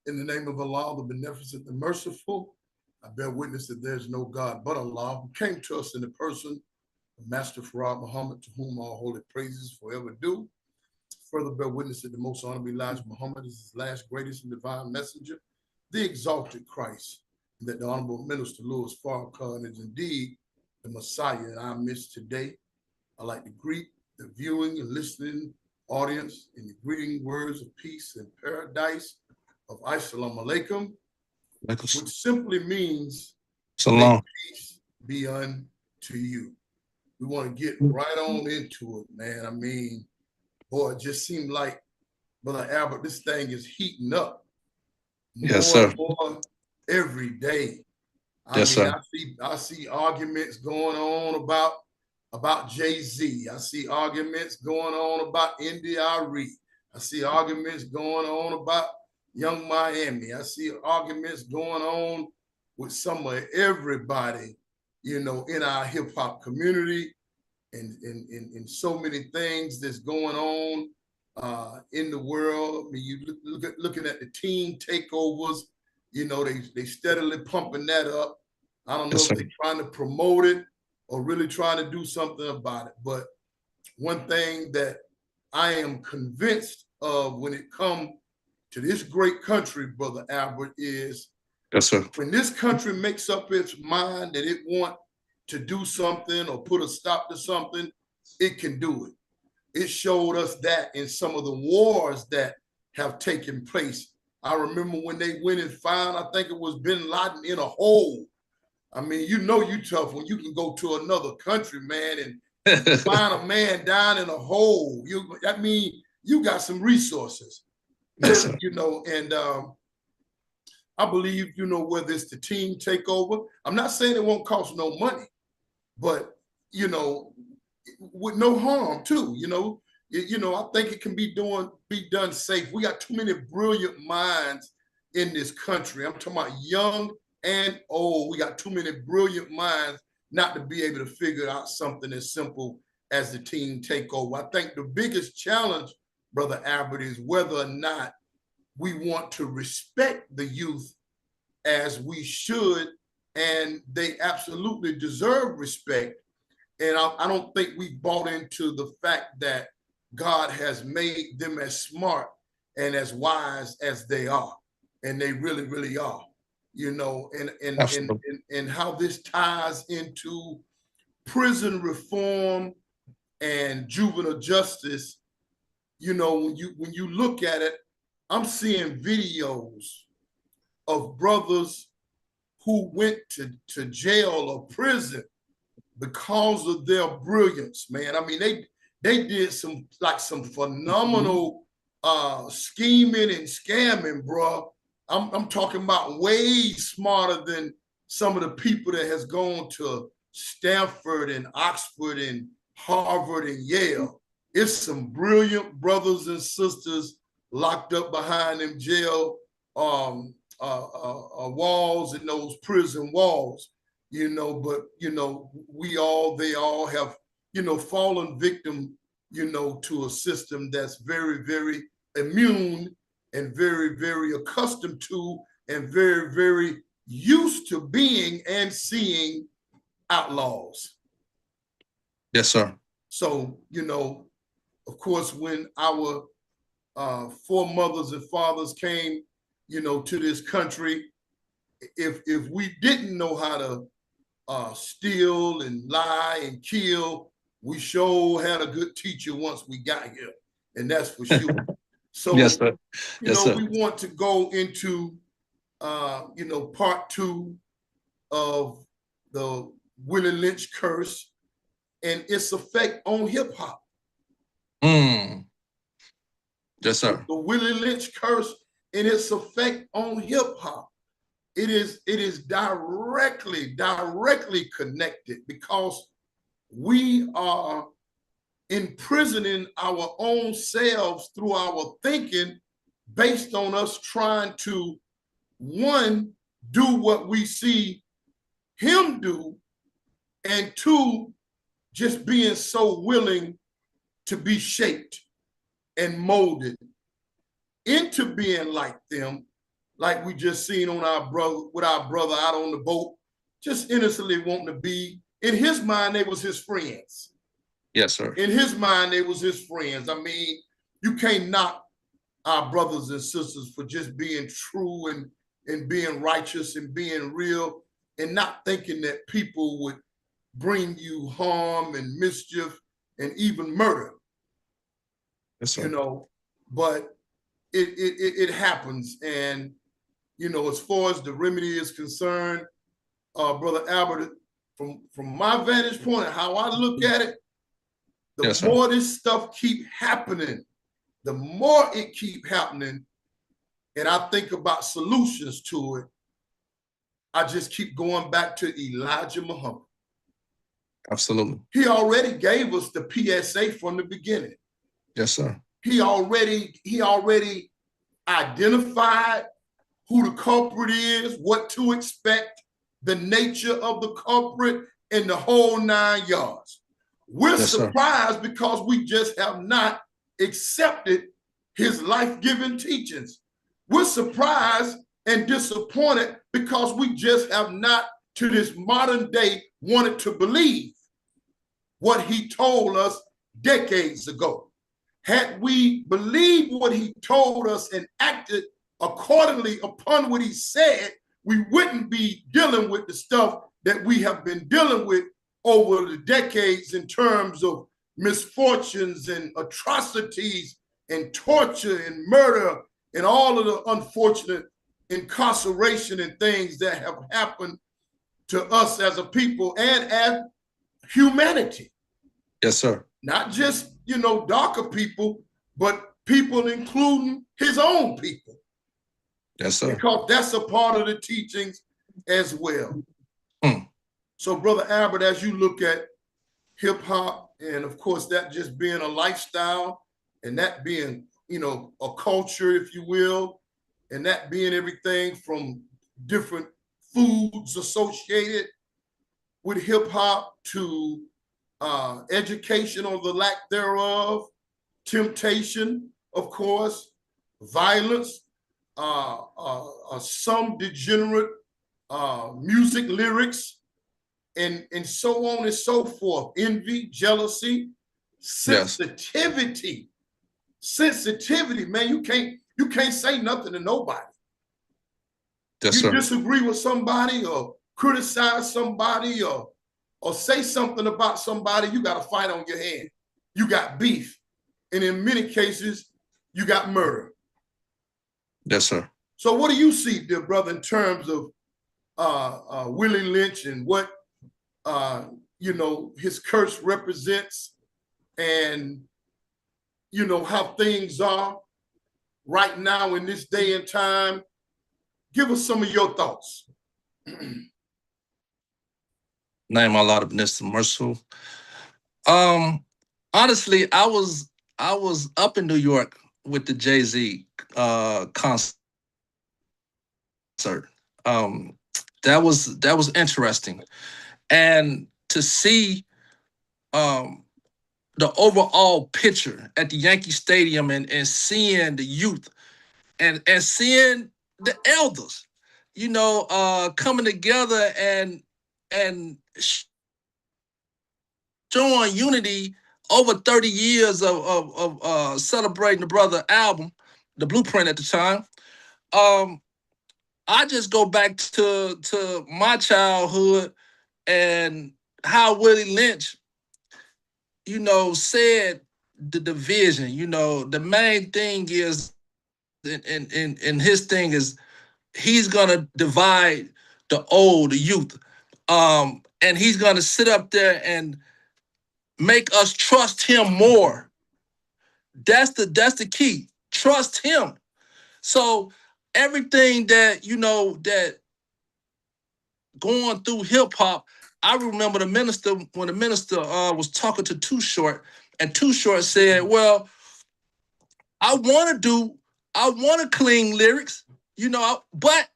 In the name of Allah, the beneficent, the merciful, I bear witness that there's no God but Allah, who came to us in the person of Master Farad Muhammad, to whom all holy praises forever due. Further bear witness that the most honorable Elijah Muhammad is his last, greatest, and divine messenger, the exalted Christ, and that the honorable minister Louis Farrakhan is indeed the Messiah in our midst today. I'd like to greet the viewing and listening audience in the greeting words of peace and paradise of Assalamu alaikum, which simply means may peace be unto you. We want to get right on into it, man. I mean, boy, it just seemed like, Brother Albert, this thing is heating up more and more every day. I see arguments going on about Jay-Z. I see arguments going on about NDRE. I see arguments going on about Young Miami. I see arguments going on with some of everybody, in our hip hop community, and so many things that's going on in the world. I mean, you looking at the team takeovers, they steadily pumping that up. I don't know if they're trying to promote it or really trying to do something about it. But one thing that I am convinced of when it comes to this great country, Brother Albert, is when this country makes up its mind that it wants to do something or put a stop to something, it can do it. It showed us that in some of the wars that have taken place. I remember when they went and found, I think it was Bin Laden in a hole. I mean, you tough when you can go to another country, man, and find a man down in a hole. That means you got some resources. Yes, and I believe, whether it's the team takeover, I'm not saying it won't cost no money, but, with no harm too, I think it can be done safe. We got too many brilliant minds in this country. I'm talking about young and old. We got too many brilliant minds not to be able to figure out something as simple as the team takeover. I think the biggest challenge, Brother Albert, is whether or not we want to respect the youth as we should, and they absolutely deserve respect. And I don't think we bought into the fact that God has made them as smart and as wise as they are. And they really, really are, and how this ties into prison reform and juvenile justice. When you look at it, I'm seeing videos of brothers who went to jail or prison because of their brilliance, man. I mean, they did some phenomenal scheming and scamming, bro. I'm talking about way smarter than some of the people that has gone to Stanford and Oxford and Harvard and Yale. It's some brilliant brothers and sisters locked up behind them jail walls and those prison walls, but, they all have, fallen victim, to a system that's very, very immune and very, very accustomed to and very, very used to being and seeing outlaws. Yes, sir. So, of course, when our foremothers and fathers came, to this country, if we didn't know how to steal and lie and kill, we sure had a good teacher once we got here, and that's for sure. So, yes, sir. We want to go into, part 2 of the Willie Lynch curse and its effect on hip hop. Yes, sir. The Willie Lynch curse and its effect on hip hop. It is directly connected, because we are imprisoning our own selves through our thinking based on us trying to, one, do what we see him do, and two, just being so willing to be shaped and molded into being like them like we just seen on our brother with our brother out on the boat, just innocently wanting to be. In his mind, they was his friends. Yes, sir. In his mind, they was his friends. I mean, you can't knock our brothers and sisters for just being true and being righteous and being real and not thinking that people would bring you harm and mischief and even murder. Yes, sir. You know, but it happens. And, you know, as far as the remedy is concerned, Brother Albert, from my vantage point and how I look at it, the Yes, sir. more this stuff keep happening, the more it keep happening, and I think about solutions to it, I just keep going back to Elijah Muhammad. Absolutely. He already gave us the PSA from the beginning. Yes, sir. He already identified who the culprit is, what to expect, the nature of the culprit, and the whole 9 yards. We're Yes, sir. surprised because we just have not accepted his life-giving teachings. We're surprised and disappointed because we just have not, to this modern day, wanted to believe what he told us decades ago. Had we believed what he told us and acted accordingly upon what he said, we wouldn't be dealing with the stuff that we have been dealing with over the decades in terms of misfortunes and atrocities and torture and murder and all of the unfortunate incarceration and things that have happened to us as a people and as humanity. Yes, sir. Not just, you know, darker people, but people including his own people. Yes, sir. Because that's a part of the teachings as well. Mm. So, Brother Albert, as you look at hip hop, and of course, that just being a lifestyle, and that being, you know, a culture, if you will, and that being everything from different foods associated with hip hop to education or the lack thereof, temptation, of course, violence, some degenerate music lyrics, and so on and so forth. Envy, jealousy, sensitivity. Yes. Sensitivity, man, you can't say nothing to nobody. Yes, you sir. Disagree with somebody or criticize somebody or say something about somebody, you got a fight on your hand. You got beef. And in many cases, you got murder. Yes, sir. So what do you see, dear brother, in terms of Willie Lynch and what, you know, his curse represents and, you know, how things are right now in this day and time? Give us some of your thoughts. Name a lot of this merciful. Honestly, I was up in New York with the Jay-Z concert. That was interesting. And to see the overall picture at the Yankee Stadium and seeing the youth and seeing the elders, you know, coming together and showing unity over 30 years of celebrating the brother album, the Blueprint at the time. I just go back to my childhood and how Willie Lynch, you know, said the division. You know, the main thing is in his thing is he's gonna divide the old, the youth, and he's gonna sit up there and make us trust him more. That's the key. Trust him. So everything that, you know, that going through hip hop, I remember the minister when the minister was talking to Too Short, and Too Short said, "Well, I want to clean lyrics, you know, but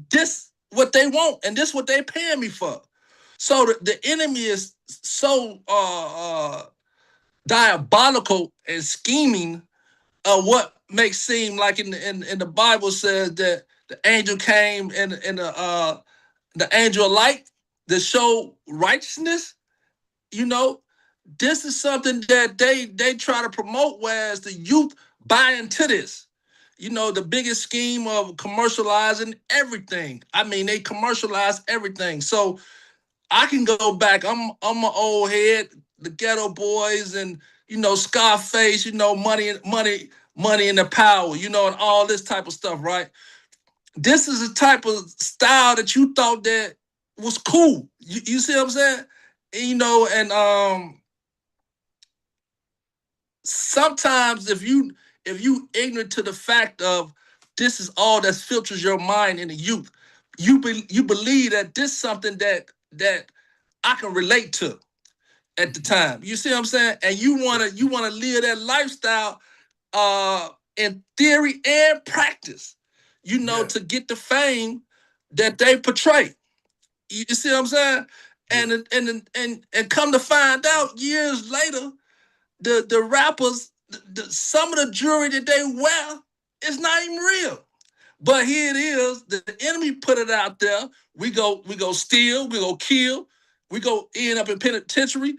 this what they want, and this what they paying me for." So the enemy is so diabolical and scheming what makes seem like in the Bible says that the angel came in the angel of light to show righteousness. You know, this is something that they try to promote, whereas the youth buy into this. You know, the biggest scheme of commercializing everything. I mean, they commercialize everything. So I can go back. I'm an old head, the Ghetto Boys, and Scarface. Money and the power. And all this type of stuff, right? This is the type of style that you thought that was cool. You see what I'm saying? And sometimes if you ignorant to the fact of this is all that filters your mind in the youth, you believe that this is something that I can relate to at the time. You see what I'm saying? And you wanna live that lifestyle in theory and practice, Yeah. to get the fame that they portray. You see what I'm saying? Yeah. And come to find out years later, the rappers, some of the jewelry that they wear is not even real. But here it is. The enemy put it out there. We go steal. We go kill. We go end up in penitentiary.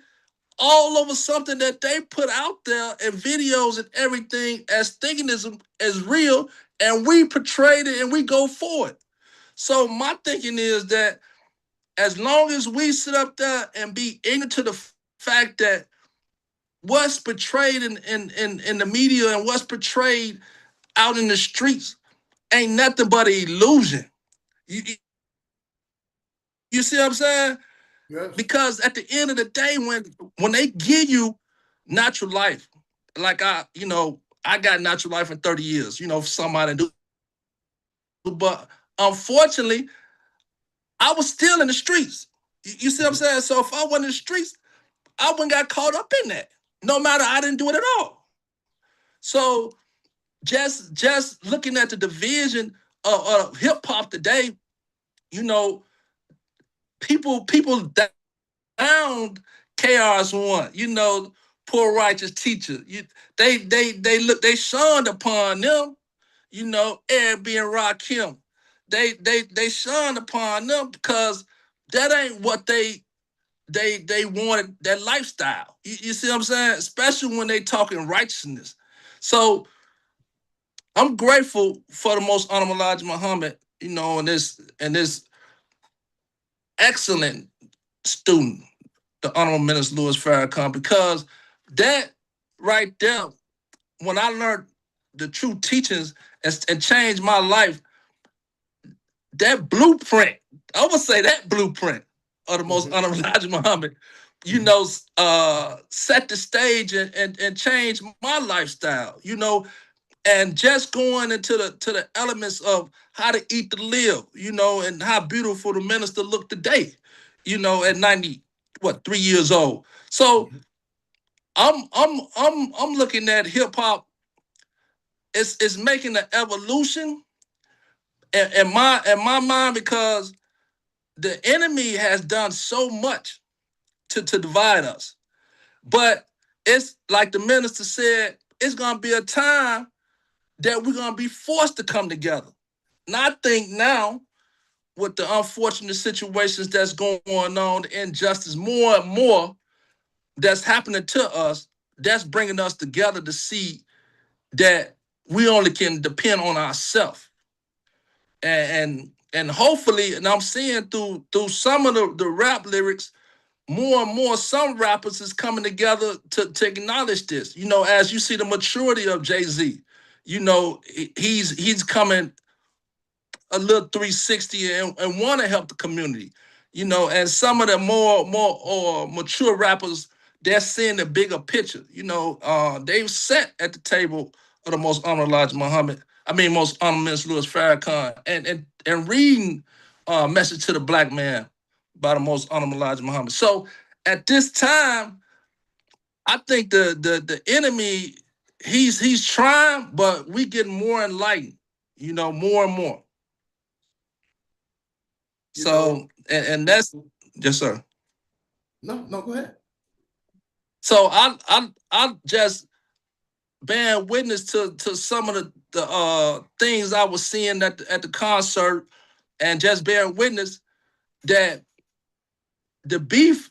All over something that they put out there in videos and everything as thinking is real, and we portrayed it and we go for it. So my thinking is that as long as we sit up there and be ignorant to the fact that what's portrayed in the media and what's portrayed out in the streets ain't nothing but an illusion. You see what I'm saying? Yes. Because at the end of the day, when they give you natural life, like I got natural life in 30 years, for somebody to do. But unfortunately, I was still in the streets. You see what I'm Mhm. saying? So if I wasn't in the streets, I wouldn't got caught up in that. No matter, I didn't do it at all. So just looking at the division of hip hop today, you know, people down KRS-One, poor righteous teacher. They shunned upon them, Eric B and Rakim. They shunned upon them because that ain't what they wanted, that lifestyle. You see what I'm saying? Especially when they talking righteousness. So I'm grateful for the most honorable Elijah Muhammad, and this excellent student, the Honorable Minister Louis Farrakhan, because that right there, when I learned the true teachings and changed my life, that blueprint, I would say that blueprint of the most Mhm. honorable Elijah Muhammad, Mhm. set the stage and changed my lifestyle, and just going into the elements of how to eat to live, and how beautiful the minister looked today, at 90, 3 years old. So Mhm. I'm looking at hip hop. It's making an evolution in my mind, because the enemy has done so much to divide us. But it's like the minister said, it's gonna be a time that we're gonna be forced to come together. And I think now, with the unfortunate situations that's going on, the injustice more and more that's happening to us, that's bringing us together to see that we only can depend on ourselves. And hopefully, and I'm seeing through some of the rap lyrics, more and more some rappers is coming together to acknowledge this. As you see the maturity of Jay-Z, he's coming a little 360 and want to help the community, and some of the more or mature rappers, they're seeing the bigger picture. They've sat at the table of the most honorable Elijah Muhammad. I mean, most honorable Minister Louis Farrakhan, and reading Message to the Black Man by the most honorable Elijah Muhammad. So at this time, I think the enemy, he's trying, but we getting more enlightened, more and more. You know, So and that's, yes, sir. no, no, go ahead. So I just bearing witness to some of the things I was seeing at the concert, and just bearing witness that the beef,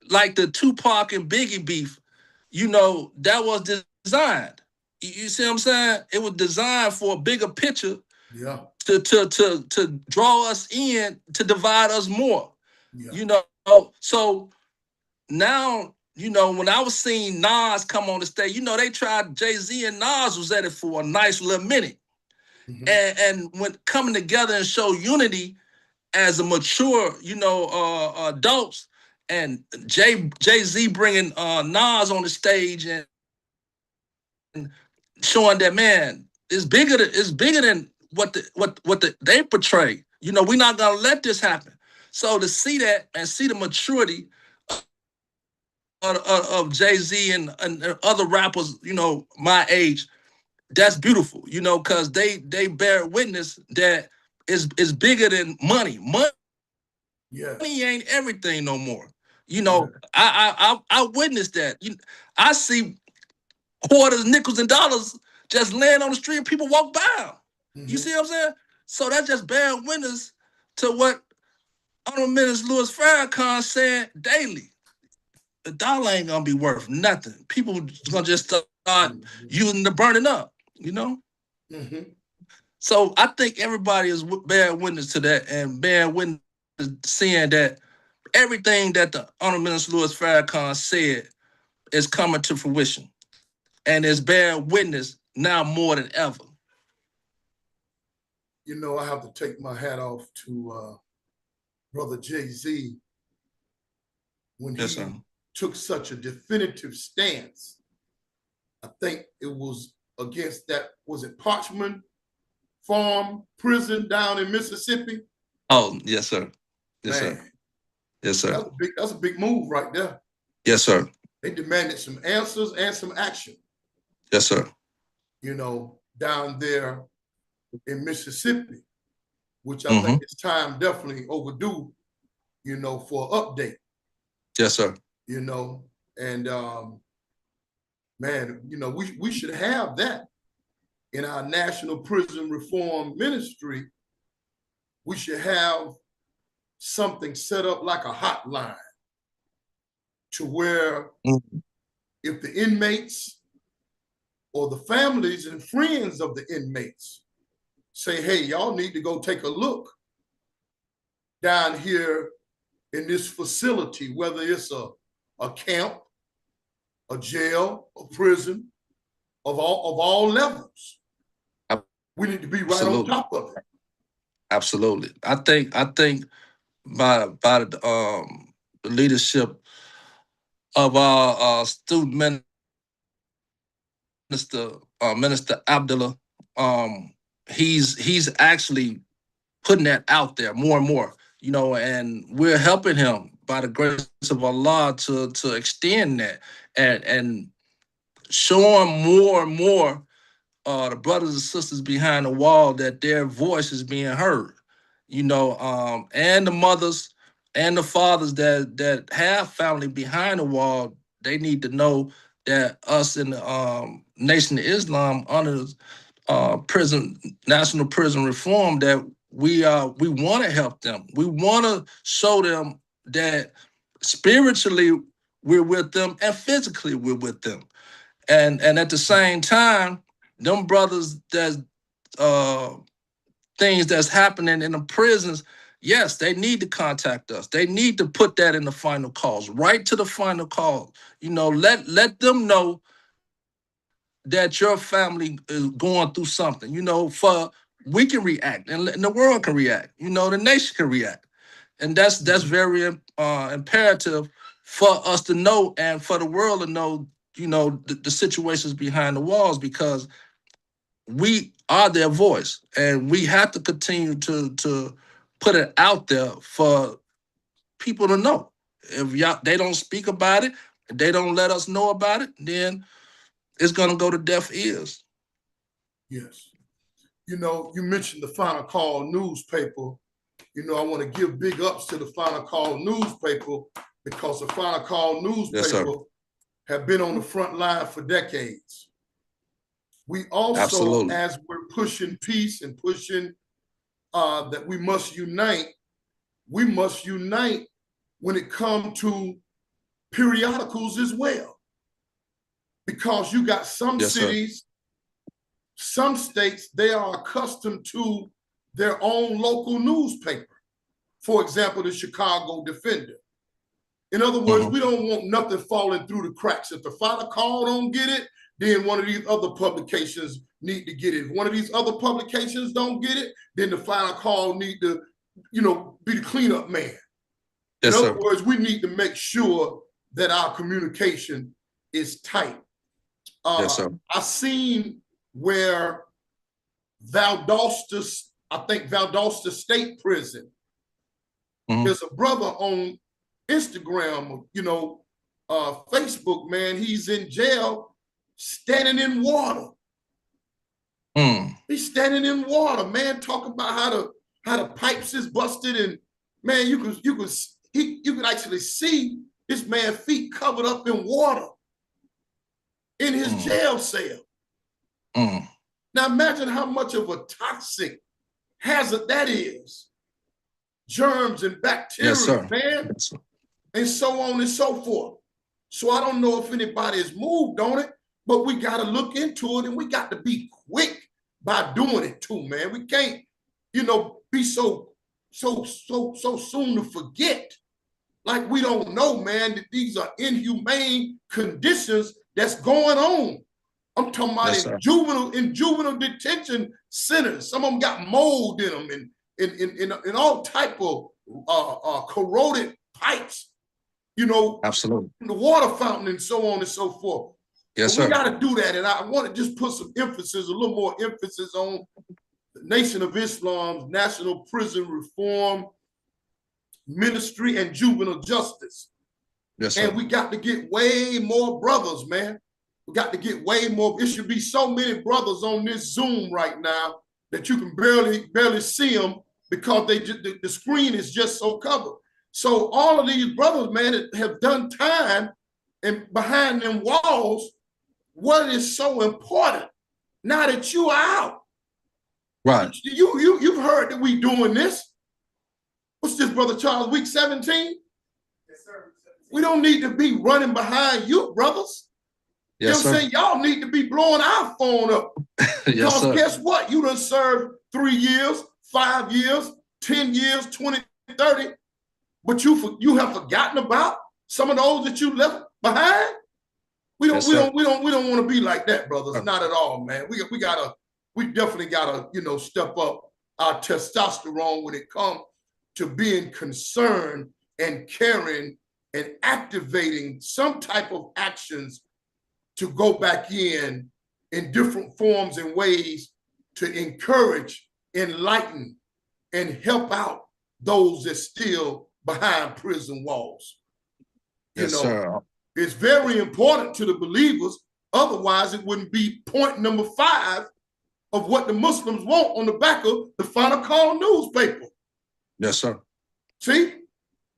like the Tupac and Biggie beef, that was designed. You see what I'm saying? It was designed for a bigger picture. Yeah. To draw us in, to divide us more. Yeah. So now, when I was seeing Nas come on the stage, they tried, Jay-Z and Nas was at it for a nice little minute. Mm-hmm. And when coming together and show unity as a mature, adults, and Jay-Z bringing Nas on the stage and showing that, man, it's bigger than what they portray. We're not gonna let this happen. So to see that and see the maturity of Jay-Z and other rappers, my age, that's beautiful, because they bear witness that is bigger than money. Money ain't everything no more. I witnessed that. I see quarters, nickels, and dollars just laying on the street and people walk by them. Mm-hmm. You see what I'm saying? So that's just bearing witness to what Honorable Minister Louis Farrakhan said daily. The dollar ain't gonna be worth nothing. People gonna just start using the burning up, Mm-hmm. So I think everybody is bearing witness to that, and bearing witness to seeing that everything that the Honorable Minister Louis Farrakhan said is coming to fruition, and is bearing witness now more than ever. I have to take my hat off to Brother Jay-Z when he took such a definitive stance. I think it was against that, was it Parchman Farm prison down in Mississippi? Oh, yes, sir. Yes, Man, sir. Yes, sir. That's a big move right there. Yes, sir. They demanded some answers and some action. Yes, sir. Down there in Mississippi, which I think it's time definitely overdue, for an update. Yes, sir. And man, we should have that in our National Prison Reform Ministry. We should have something set up like a hotline to where if the inmates or the families and friends of the inmates say, hey, y'all need to go take a look down here in this facility, whether it's a camp, a jail, a prison, of all levels. We need to be right on top of it. Absolutely. I think by the leadership of our student minister, Minister Abdullah, he's actually putting that out there more and more, and we're helping him by the grace of Allah to extend that and showing more and more the brothers and sisters behind the wall that their voice is being heard, and the mothers and the fathers that have family behind the wall. They need to know that us in the Nation of Islam, under National Prison Reform, that we want to help them. We want to show them that spiritually we're with them and physically we're with them, and at the same time, them brothers that things that's happening in the prisons, yes, they need to contact us. They need to put that in the final calls, right to the final call. Let them know that your family is going through something. For we can react, and the world can react. The nation can react, and that's very imperative for us to know, and for the world to know. The situations behind the walls, because we are their voice, and we have to continue to put it out there for people to know. If they don't speak about it, if they don't let us know about it, then it's gonna go to deaf ears. Yes. You mentioned the Final Call newspaper. I want to give big ups to the Final Call newspaper, because the Final Call newspaper have been on the front line for decades. We also, Absolutely. as we're pushing peace and pushing that we must unite when it comes to periodicals as well. Because you got some Yes, sir. cities, some states, they are accustomed to their own local newspaper. For example, the Chicago Defender. In other words, we don't want nothing falling through the cracks. If the Final Call don't get it, then one of these other publications need to get it. If one of these other publications don't get it, then the Final Call need to, be the cleanup man. In Yes, other sir. words, we need to make sure that our communication is tight. Yes, sir. I seen where Valdosta State Prison, there's a brother on Instagram, Facebook, man, he's in jail standing in water. He's standing in water, man, talking about how the pipes is busted, and man, you could actually see this man's feet covered up in water in his jail cell. Now imagine how much of a toxic hazard that is. Germs and bacteria, yes, sir. man, Yes, sir. and so on and so forth. So I don't know if anybody has moved on it, but we got to look into it, and we got to be quick by doing it too, man. We can't, be so soon to forget. Like we don't know, man, that these are inhumane conditions that's going on. I'm talking about Yes, in juvenile detention centers. Some of them got mold in them and all type of corroded pipes, absolutely, the water fountain and so on and so forth. yes, but we sir. got to do that. And I want to just put some emphasis, a little more emphasis on the Nation of Islam's National Prison Reform Ministry and Juvenile Justice. Yes, sir. And we got to get way more brothers, man. We got to get way more. It should be so many brothers on this Zoom right now that you can barely see them because the screen is just so covered. So all of these brothers, man, have done time, and behind them walls, what is so important now that you are out? Right. You've heard that we doing this. What's this, Brother Charles, week 17? Yes, sir. We don't need to be running behind you, brothers. Yes, you know what I'm saying? Y'all need to be blowing our phone up. Because yes, sir. guess what? You done served 3 years, 5 years, 10 years, 20, 30, but you have forgotten about some of those that you left behind. We don't want to be like that, brothers. Not at all, man. We definitely gotta, step up our testosterone when it comes to being concerned and caring and activating some type of actions to go back in different forms and ways to encourage, enlighten, and help out those that still behind prison walls. Yes, sir. It's very important to the believers. Otherwise, it wouldn't be point number 5 of what the Muslims want on the back of the Final Call newspaper. Yes, sir. See?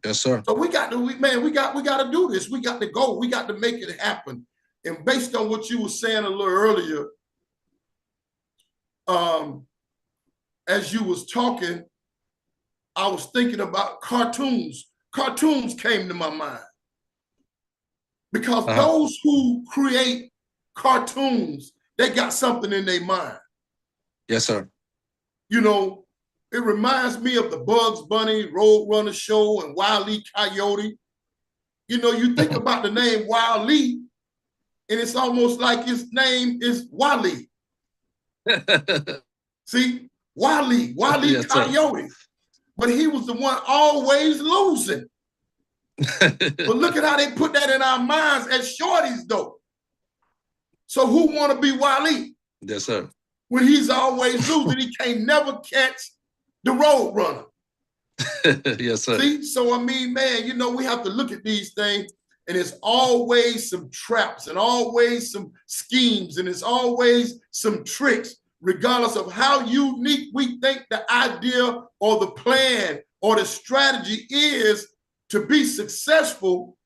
Yes, sir. So we got to do this. We got to go. We got to make it happen. And based on what you were saying a little earlier, as you was talking, I was thinking about cartoons. Cartoons came to my mind. Because those who create cartoons, they got something in their mind. Yes, sir. It reminds me of the Bugs Bunny Roadrunner show and Wile E. Coyote. You think about the name Wile E, and it's almost like his name is Wally. See? Wile E. Yes, Coyote. Sir. But he was the one always losing. But look at how they put that in our minds as shorties, though. So who want to be Wile E? Yes, sir. When he's always losing, he can't never catch the road runner. Yes, sir. See? So, I mean, man, we have to look at these things, and it's always some traps and always some schemes, and it's always some tricks, regardless of how unique we think the idea or the plan or the strategy is to be successful.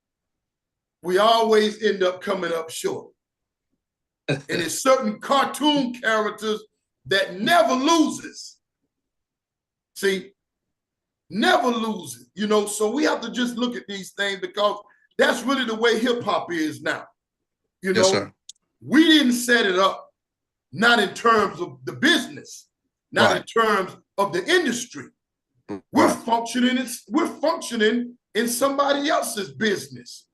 We always end up coming up short. And it's certain cartoon characters that never loses. See, never loses, you know, so we have to just look at these things because that's really the way hip hop is now. You know, Yes, sir. we didn't set it up, not in terms of the business, not in terms of the industry. We're functioning in somebody else's business,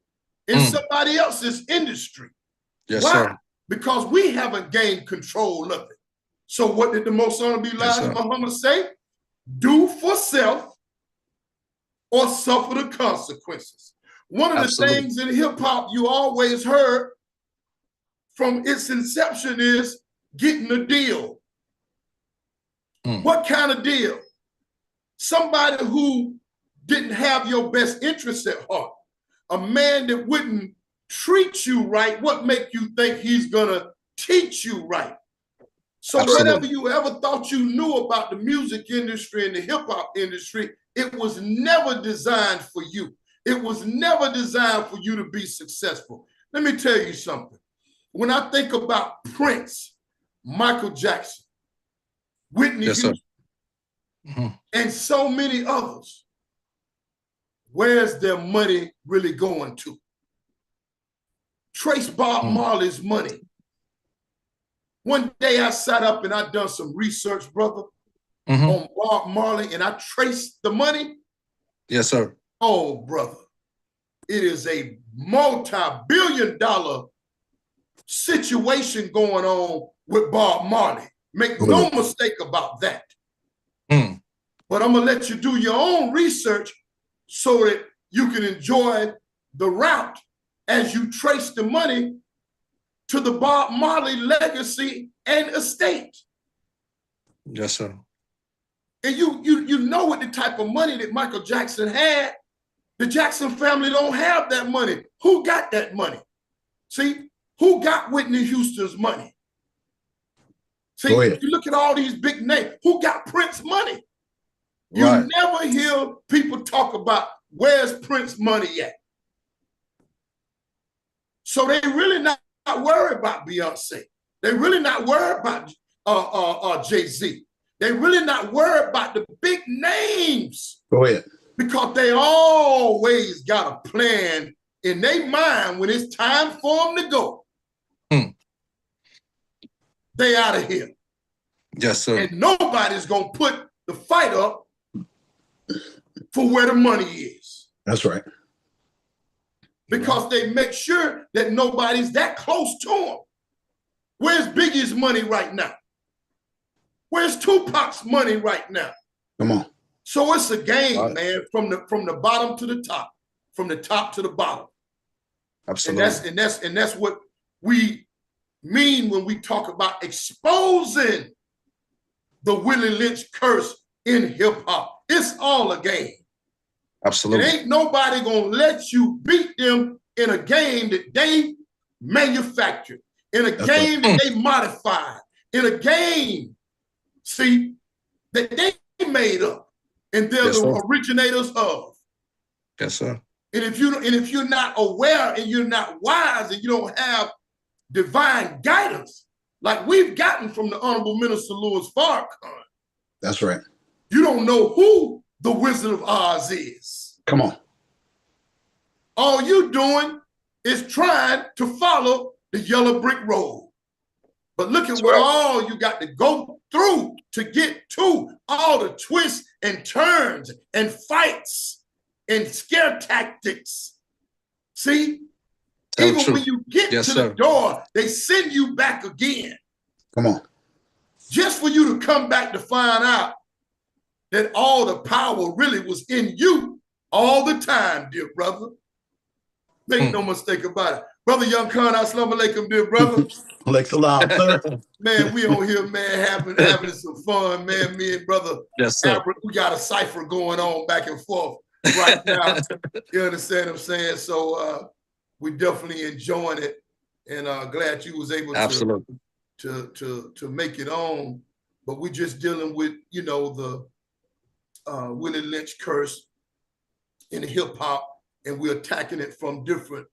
in somebody else's industry. Yes, Why? sir. Because we haven't gained control of it. So what did the Most Honorable Elijah Muhammad say? Do for self or suffer the consequences. One of the things in hip hop you always heard from its inception is getting a deal. What kind of deal? Somebody who didn't have your best interests at heart, a man that wouldn't treat you right. What make you think he's gonna teach you right? So whatever you ever thought you knew about the music industry and the hip hop industry, it was never designed for you. It was never designed for you to be successful. Let me tell you something. When I think about Prince, Michael Jackson, Whitney Houston, and so many others, where's their money really going to? Trace Bob Marley's money. One day I sat up and I done some research, brother, on Bob Marley, and I traced the money. Yes, sir. Oh, brother, it is a multi-billion-dollar situation going on with Bob Marley. Make no mistake about that. But I'm gonna let you do your own research so that you can enjoy the route as you trace the money to the Bob Marley legacy and estate. Yes, sir. And you know what the type of money that Michael Jackson had. The Jackson family don't have that money. Who got that money? See, who got Whitney Houston's money? See, if you look at all these big names, who got Prince money? You never hear people talk about where's Prince money at. So they really not worried about Beyonce. They really not worried about Jay-Z. They really not worried about the big names. Because they always got a plan in their mind when it's time for them to go. They out of here. Yes, sir. And nobody's gonna put the fight up for where the money is. That's right. Because they make sure that nobody's that close to them. Where's Biggie's money right now? Where's Tupac's money right now? Come on. So it's a game, man, from the bottom to the top, from the top to the bottom. Absolutely. And that's what we mean when we talk about exposing the Willie Lynch curse in hip hop. It's all a game. Absolutely. And ain't nobody gonna let you beat them in a game that they manufactured, in a game that they modified, in a game, see, that they made up. And they're the originators of. Yes, sir. And if you're not aware and you're not wise and you don't have divine guidance, like we've gotten from the Honorable Minister Louis Farrakhan. That's right. You don't know who the Wizard of Oz is. Come on. All you doing is trying to follow the yellow brick road. But look at what all you got to go through to get to all the twists and turns and fights and scare tactics. See? Even when you get to the door, they send you back again. Come on. Just for you to come back to find out that all the power really was in you all the time, dear brother. Make no mistake about it. Brother Young Khan, assalamu alaikum, dear brother. Man, we on here, man, having some fun, man. Me and brother Albert, we got a cipher going on back and forth right now. You understand what I'm saying? So we definitely enjoying it, and glad you was able to make it on. But we just dealing with, you know, the Willie Lynch curse in hip hop, and we're attacking it from different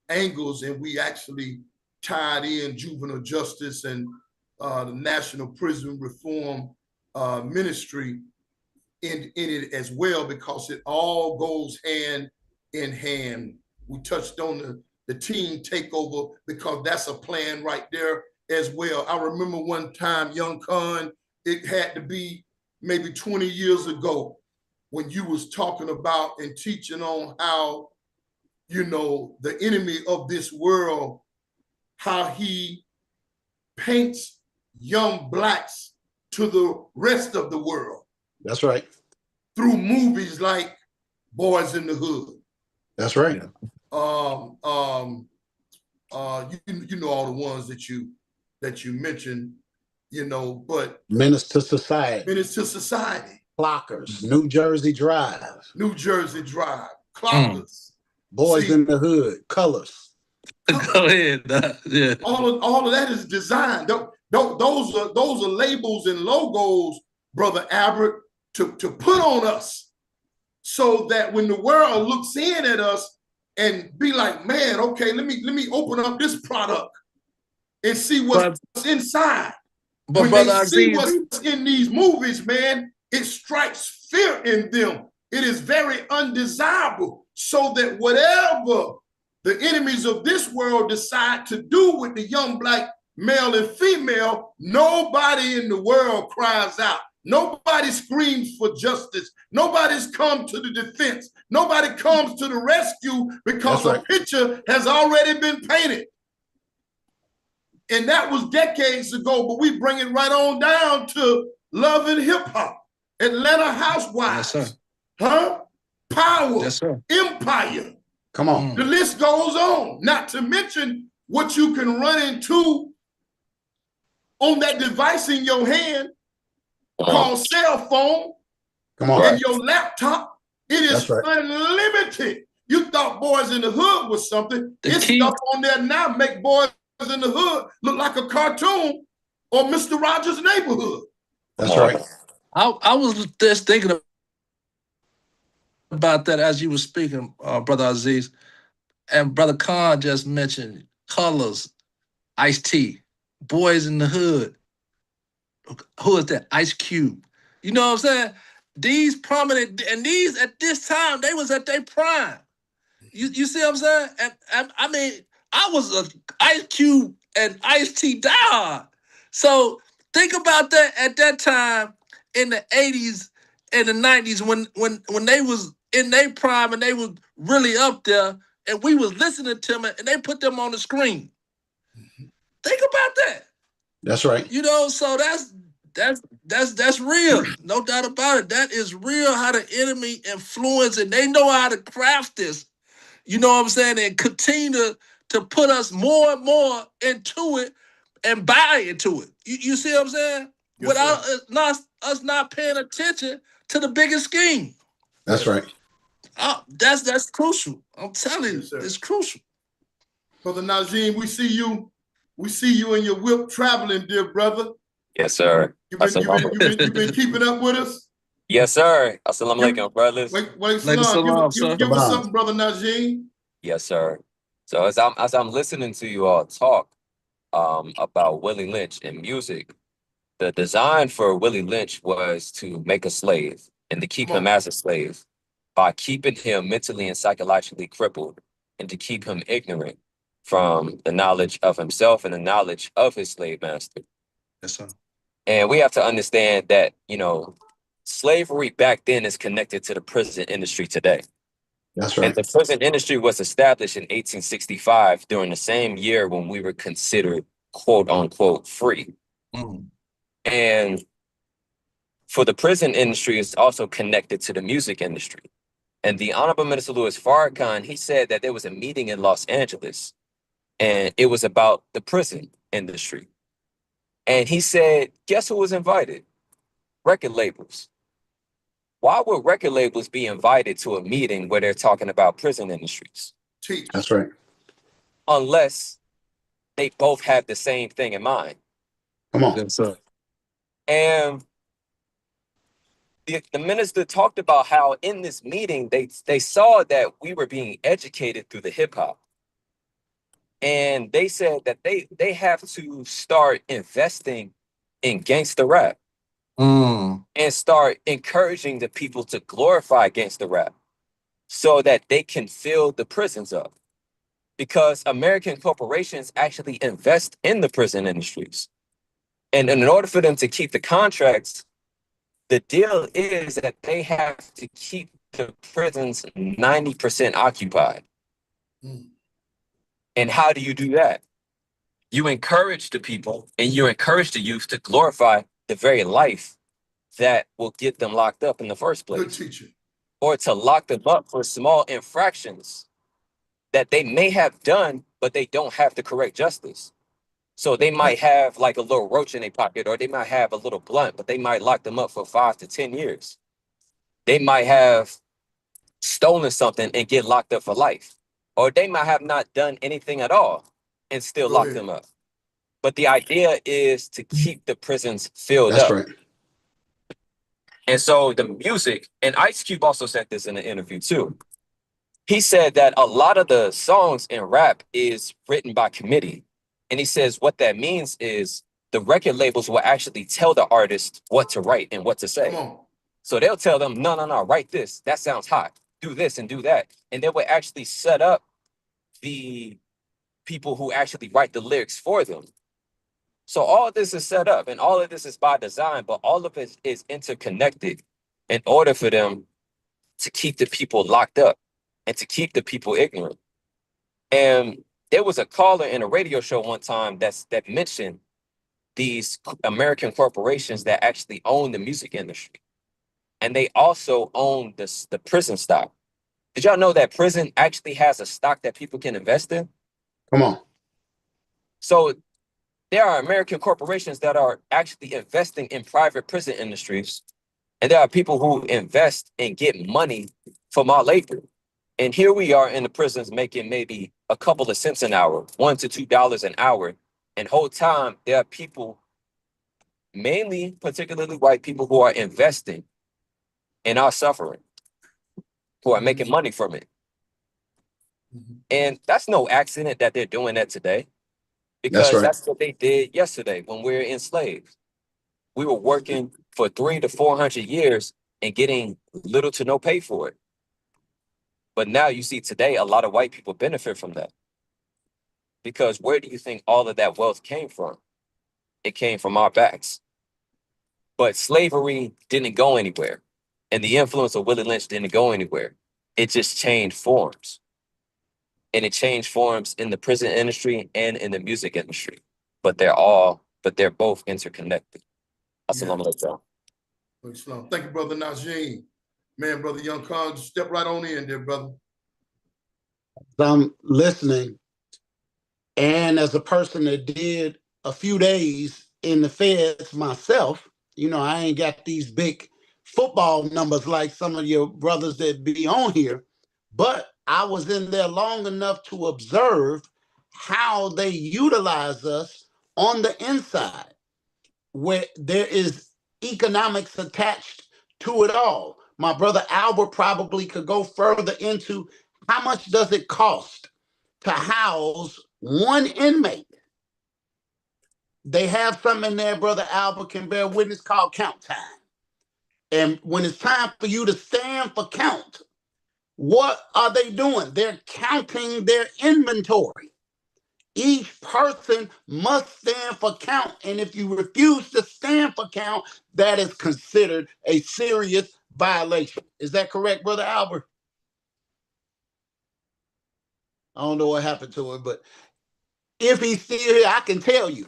angles, and we actually tied in juvenile justice and the National Prison Reform Ministry in it as well, because it all goes hand in hand. We touched on the team takeover because that's a plan right there as well. I remember one time, Young Con, it had to be maybe 20 years ago when you was talking about and teaching on how, you know, the enemy of this world, how he paints young blacks to the rest of the world. That's right. Through movies like Boys in the Hood. That's right. You know all the ones that you mentioned, you know, but Menace to Society. Menace to Society. Clockers. New Jersey Drive. New Jersey Drive. Clockers. Boys in the Hood. Colors. Go ahead. Yeah. All of that is designed. Those are labels and logos, Brother Albert, to put on us, so that when the world looks in at us and be like, man, okay, let me open up this product and see what's inside. But when Brother they see Aziz, what's in these movies, man, it strikes fear in them. It is very undesirable, so that whatever the enemies of this world decide to do with the young black male and female, nobody in the world cries out. Nobody screams for justice. Nobody's come to the defense. Nobody comes to the rescue, because a picture has already been painted. And that was decades ago, but we bring it right on down to Love and Hip Hop, Atlanta Housewives, yes, Power, yes, Empire. Come on. The list goes on, not to mention what you can run into on that device in your hand called cell phone. Come on. And your laptop. It is unlimited. You thought Boys in the Hood was something. It's stuff on there now make Boys in the Hood look like a cartoon or Mr. Rogers' Neighborhood. That's right. I was just thinking about that as you were speaking, Brother Aziz. And Brother Khan just mentioned Colors, Ice-T, Boys in the Hood. Who is that? Ice Cube. You know what I'm saying? These prominent, and these at this time, they was at their prime. You see what I'm saying? And I mean, I was a Ice Cube and Ice-T diehard. So think about that at that time in the 80s and the 90s when they was in their prime and they was really up there, and we was listening to them and they put them on the screen. Think about that. That's right. You know, so that's real. No doubt about it. That is real, how the enemy influence, and they know how to craft this. You know what I'm saying? And continue to put us more and more into it and buy into it. You see what I'm saying? Yes, without us not paying attention to the bigger scheme. That's right. That's crucial. I'm telling you, it's crucial. Brother Najim, we see you in your whip traveling, dear brother. Yes, sir. You've been keeping up with us? Yes, sir. Assalamu alaikum, brothers. Wait, salam. Give us something, Brother Najim. Yes, sir. So as I'm listening to you all talk about Willie Lynch and music, the design for Willie Lynch was to make a slave and to keep him as a slave by keeping him mentally and psychologically crippled, and to keep him ignorant from the knowledge of himself and the knowledge of his slave master. Yes, sir. And we have to understand that, you know, slavery back then is connected to the prison industry today. That's right. And the prison industry was established in 1865 during the same year when we were considered quote unquote free. And for the prison industry, it's also connected to the music industry. And the Honorable Minister Louis Farrakhan, he said that there was a meeting in Los Angeles and it was about the prison industry. And he said, guess who was invited? Record labels. Why would record labels be invited to a meeting where they're talking about prison industries? That's right. Unless they both have the same thing in mind. Come on. Yes, sir. And the minister talked about how in this meeting, they saw that we were being educated through the hip hop. And they said that they have to start investing in gangsta rap and start encouraging the people to glorify gangsta rap so that they can fill the prisons up. Because American corporations actually invest in the prison industries. And in order for them to keep the contracts, the deal is that they have to keep the prisons 90% occupied. And how do you do that? You encourage the people and you encourage the youth to glorify the very life that will get them locked up in the first place. Good teacher. Or to lock them up for small infractions that they may have done, but they don't have the correct justice. So they might have like a little roach in their pocket, or they might have a little blunt, but they might lock them up for 5 to 10 years. They might have stolen something and get locked up for life. Or they might have not done anything at all and still lock them up. But the idea is to keep the prisons filled up. That's right. And so the music, and Ice Cube also said this in an interview too. He said that a lot of the songs in rap is written by committee. And he says what that means is the record labels will actually tell the artist what to write and what to say. So they'll tell them, no, write this. That sounds hot. Do this and do that. And they will actually set up the people who actually write the lyrics for them. So all of this is set up and all of this is by design, but all of it is interconnected in order for them to keep the people locked up and to keep the people ignorant. And there was a caller in a radio show one time that mentioned these American corporations that actually own the music industry. And they also own the prison stock. Did y'all know that prison actually has a stock that people can invest in? Come on. So there are American corporations that are actually investing in private prison industries. And there are people who invest and get money from our labor. And here we are in the prisons making maybe a couple of cents an hour, $1 to $2 an hour. And whole time there are people, mainly particularly white people, who are investing in our suffering, who are making money from it. And that's no accident that they're doing that today, because that's what they did yesterday when we were enslaved. We were working for 300 to 400 years and getting little to no pay for it. But now you see today, a lot of white people benefit from that. Because where do you think all of that wealth came from? It came from our backs. But slavery didn't go anywhere. And the influence of Willie Lynch didn't go anywhere. It just changed forms. And it changed forms in the prison industry and in the music industry. But they're both interconnected. Assalamu alaikum. Thank you, Brother Najee. Man, Brother Young Khan, step right on in there, brother. I'm listening. And as a person that did a few days in the feds myself, you know, I ain't got these big football numbers like some of your brothers that be on here, but I was in there long enough to observe how they utilize us on the inside, where there is economics attached to it all. My brother Albert probably could go further into how much does it cost to house one inmate. They have something in there, Brother Albert can bear witness, called count time. And when it's time for you to stand for count, what are they doing? They're counting their inventory. Each person must stand for count. And if you refuse to stand for count, that is considered a serious violation. Is that correct, Brother Albert? I don't know what happened to him, but if he's still here, I can tell you,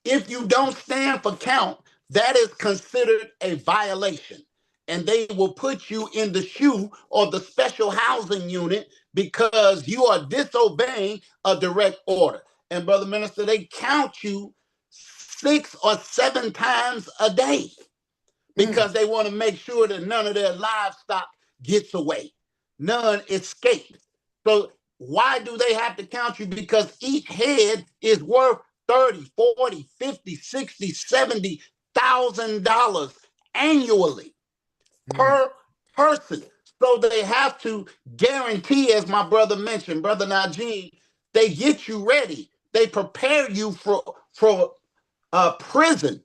if you don't stand for count, that is considered a violation. And they will put you in the SHU or the special housing unit because you are disobeying a direct order. And Brother Minister, they count you 6 or 7 times a day because they want to make sure that none of their livestock gets away. None escape. So why do they have to count you? Because each head is worth 30, 40, 50, 60, $70,000 annually per person. So they have to guarantee, as my brother mentioned, Brother Najee, They get you ready. They prepare you for prison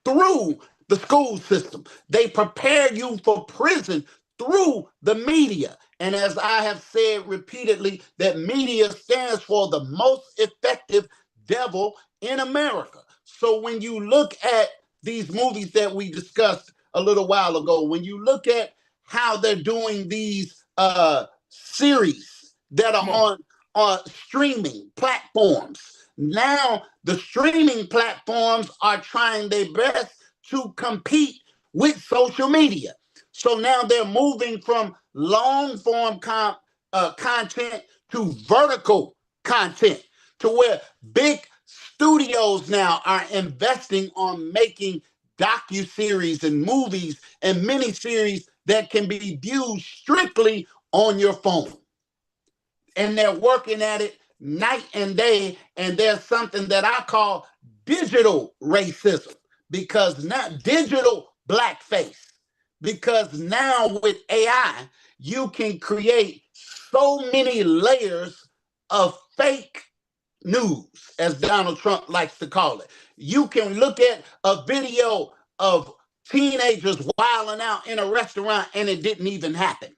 through the school system. They prepare you for prison through the media. And as I have said repeatedly, that media stands for the most effective devil in America. So when you look at these movies that we discussed a little while ago, when you look at how they're doing these series that are on streaming platforms, now the streaming platforms are trying their best to compete with social media. So now they're moving from long form content to vertical content, to where big studios now are investing on making docuseries and movies and miniseries that can be viewed strictly on your phone. And they're working at it night and day. And there's something that I call digital racism, because not digital blackface, because now with AI, you can create so many layers of fake news, as Donald Trump likes to call it. You can look at a video of teenagers wilding out in a restaurant and it didn't even happen.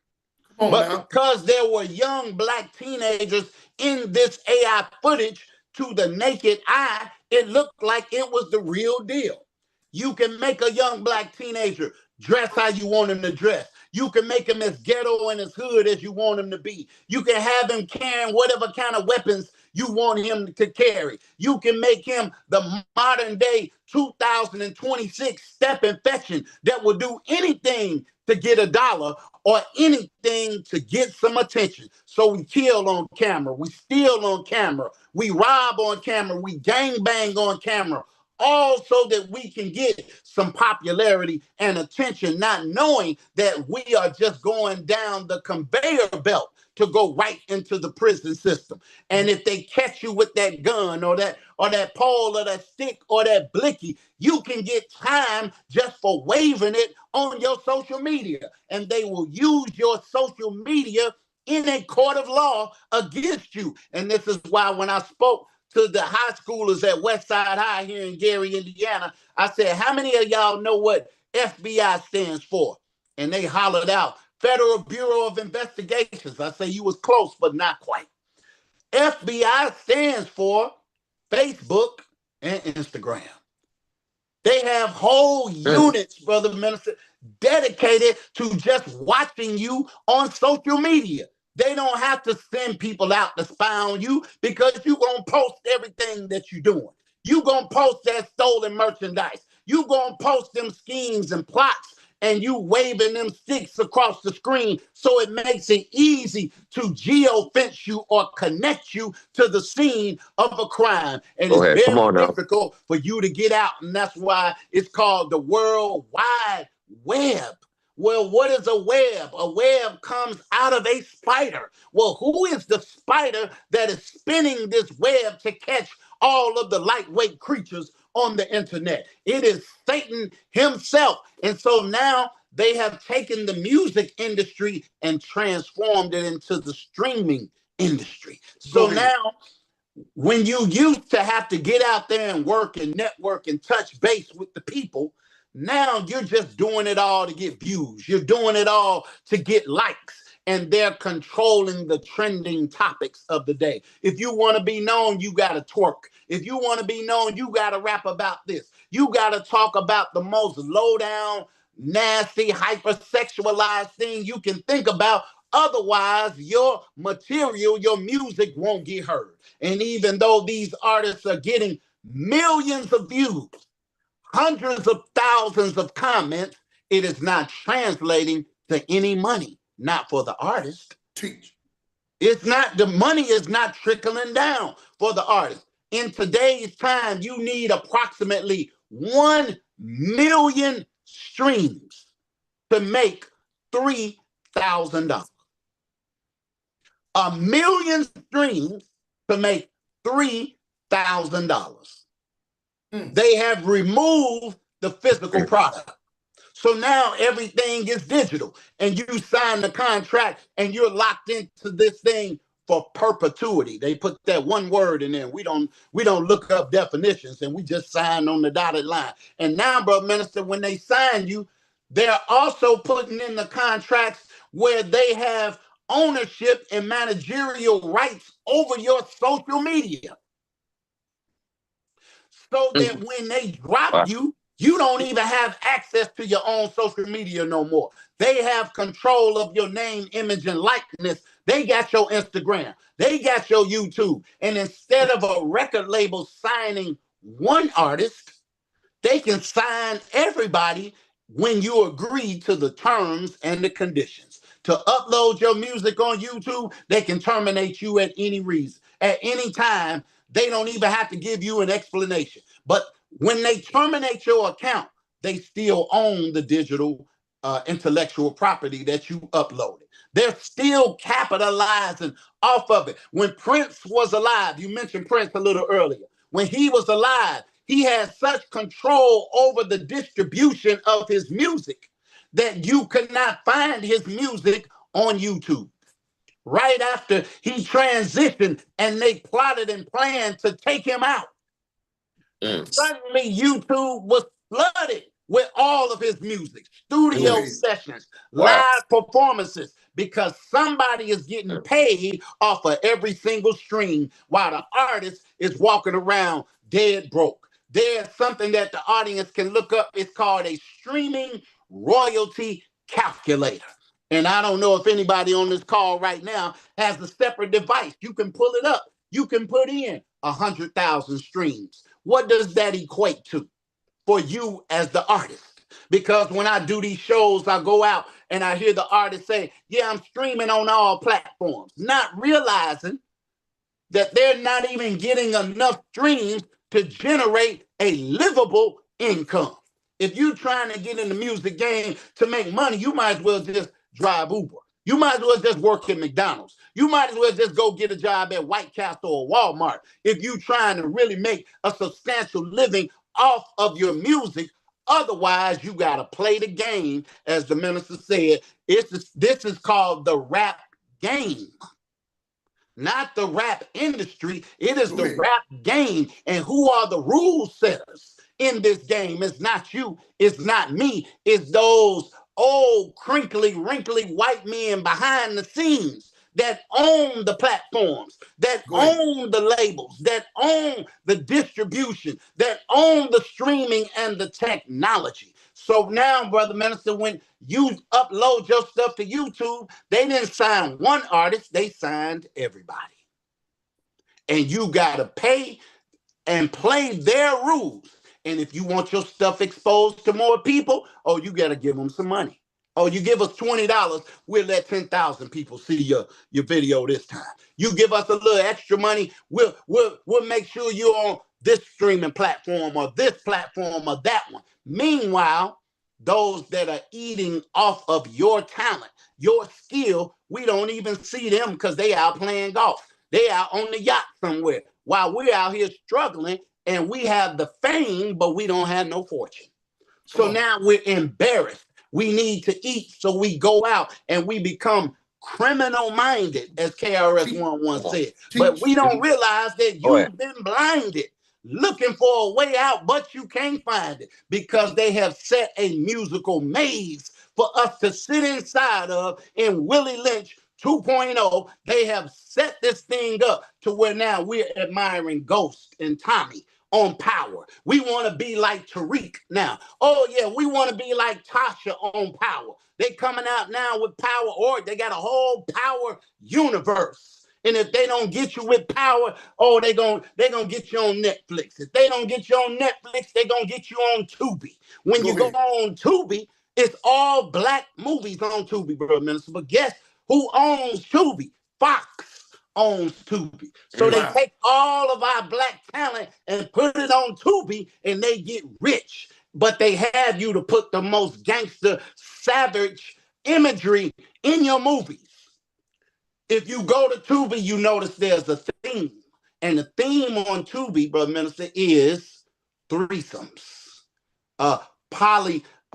But because there were young Black teenagers in this AI footage, to the naked eye, it looked like it was the real deal. You can make a young Black teenager dress how you want him to dress. You can make him as ghetto and as hood as you want him to be. You can have him carrying whatever kind of weapons you want him to carry. You can make him the modern day 2026 step infection that will do anything to get a dollar or anything to get some attention. So we kill on camera, we steal on camera, we rob on camera, we gangbang on camera, all so that we can get some popularity and attention, not knowing that we are just going down the conveyor belt to go right into the prison system. And if they catch you with that gun or that pole or that stick or that blicky, you can get time just for waving it on your social media. And they will use your social media in a court of law against you. And this is why when I spoke to the high schoolers at Westside High here in Gary, Indiana, I said, how many of y'all know what FBI stands for? And they hollered out, Federal Bureau of Investigations. I say, you was close, but not quite. FBI stands for Facebook and Instagram. They have whole units, Brother Minister, dedicated to just watching you on social media. They don't have to send people out to spy on you, because you're going to post everything that you're doing. You're going to post that stolen merchandise. You're going to post them schemes and plots, and you waving them sticks across the screen, so it makes it easy to geofence you or connect you to the scene of a crime. And it's very difficult for you to get out, and that's why it's called the World Wide Web. Well, what is a web? A web comes out of a spider. Well, who is the spider that is spinning this web to catch all of the lightweight creatures on the internet? It is Satan himself. And so now they have taken the music industry and transformed it into the streaming industry. So now, when you used to have to get out there and work and network and touch base with the people, now you're just doing it all to get views. You're doing it all to get likes. And they're controlling the trending topics of the day. If you want to be known, you got to twerk. If you want to be known, you got to rap about this. You got to talk about the most low down, nasty, hypersexualized thing you can think about. Otherwise, your material, your music won't get heard. And even though these artists are getting millions of views, hundreds of thousands of comments, it is not translating to any money, not for the artist. Teach. It's not, the money is not trickling down for the artist. In today's time, you need approximately 1 million streams to make $3,000. 1 million streams to make $3,000. They have removed the physical product. So now everything is digital, and you sign the contract and you're locked into this thing for perpetuity. They put that one word in there. We don't look up definitions, and we just sign on the dotted line. And now, brother minister, when they sign you, they're also putting in the contracts where they have ownership and managerial rights over your social media. So that when they drop you, you don't even have access to your own social media no more. They have control of your name, image, and likeness. They got your Instagram. They got your YouTube. And instead of a record label signing one artist, they can sign everybody when you agree to the terms and the conditions. To upload your music on YouTube, they can terminate you at any reason, at any time. They don't even have to give you an explanation. But when they terminate your account, they still own the digital intellectual property that you uploaded. They're still capitalizing off of it. When Prince was alive, you mentioned Prince a little earlier. When he was alive, he had such control over the distribution of his music that you could not find his music on YouTube. Right after he transitioned and they plotted and planned to take him out, suddenly YouTube was flooded with all of his music, studio sessions, live performances, because somebody is getting paid off of every single stream while the artist is walking around dead broke. There's something that the audience can look up. It's called a streaming royalty calculator. And I don't know if anybody on this call right now has a separate device. You can pull it up. You can put in 100,000 streams. What does that equate to for you as the artist? Because when I do these shows, I go out and I hear the artist say, yeah, I'm streaming on all platforms, not realizing that they're not even getting enough streams to generate a livable income. If you're trying to get in the music game to make money, you might as well just drive Uber. You might as well just work at McDonald's. You might as well just go get a job at White Castle or Walmart if you're trying to really make a substantial living off of your music. Otherwise, you got to play the game, as the minister said. This is called the rap game, not the rap industry. It is the rap game. And who are the rule setters in this game? It's not you. It's not me. It's those old, crinkly, wrinkly white men behind the scenes that own the platforms, that own the labels, that own the distribution, that own the streaming and the technology. So now, brother minister, when you upload your stuff to YouTube, they didn't sign one artist, they signed everybody. And you got to pay and play their rules. And if you want your stuff exposed to more people, oh, you got to give them some money. Oh, you give us $20, we'll let 10,000 people see your video this time. You give us a little extra money, we'll make sure you're on this streaming platform or this platform or that one. Meanwhile, those that are eating off of your talent, your skill, we don't even see them because they out playing golf. They out on the yacht somewhere while we're out here struggling and we have the fame, but we don't have no fortune. So now we're embarrassed. We need to eat, so we go out and we become criminal-minded, as KRS-One once said. But we don't realize that you've been blinded, looking for a way out, but you can't find it because they have set a musical maze for us to sit inside of. In Willie Lynch 2.0, they have set this thing up to where now we're admiring Ghost and Tommy on Power. We want to be like Tariq now. Oh yeah, we want to be like Tasha on Power. They coming out now with Power, or they got a whole Power universe. And if they don't get you with Power, oh, they gonna get you on Netflix. If they don't get you on Netflix, they gonna get you on Tubi. When you go on Tubi, it's all black movies on Tubi, bro, minister. But guess who owns Tubi? Fox owns Tubi. So they take all of our black talent and put it on Tubi and they get rich. But they have you to put the most gangster, savage imagery in your movies. If you go to Tubi, you notice there's a theme. And the theme on Tubi, brother minister, is threesomes.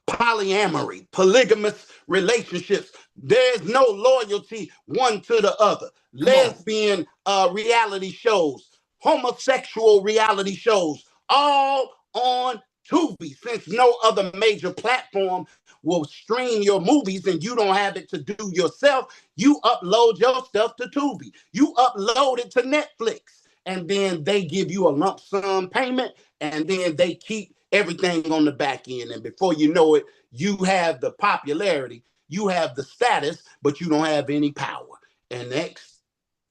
polyamory, polygamous relationships. There's no loyalty one to the other. Lesbian reality shows, homosexual reality shows, all on Tubi. Since no other major platform will stream your movies and you don't have it to do yourself, you upload your stuff to Tubi. You upload it to Netflix. And then they give you a lump sum payment, and then they keep everything on the back end. And before you know it, you have the popularity, you have the status, but you don't have any power. And next,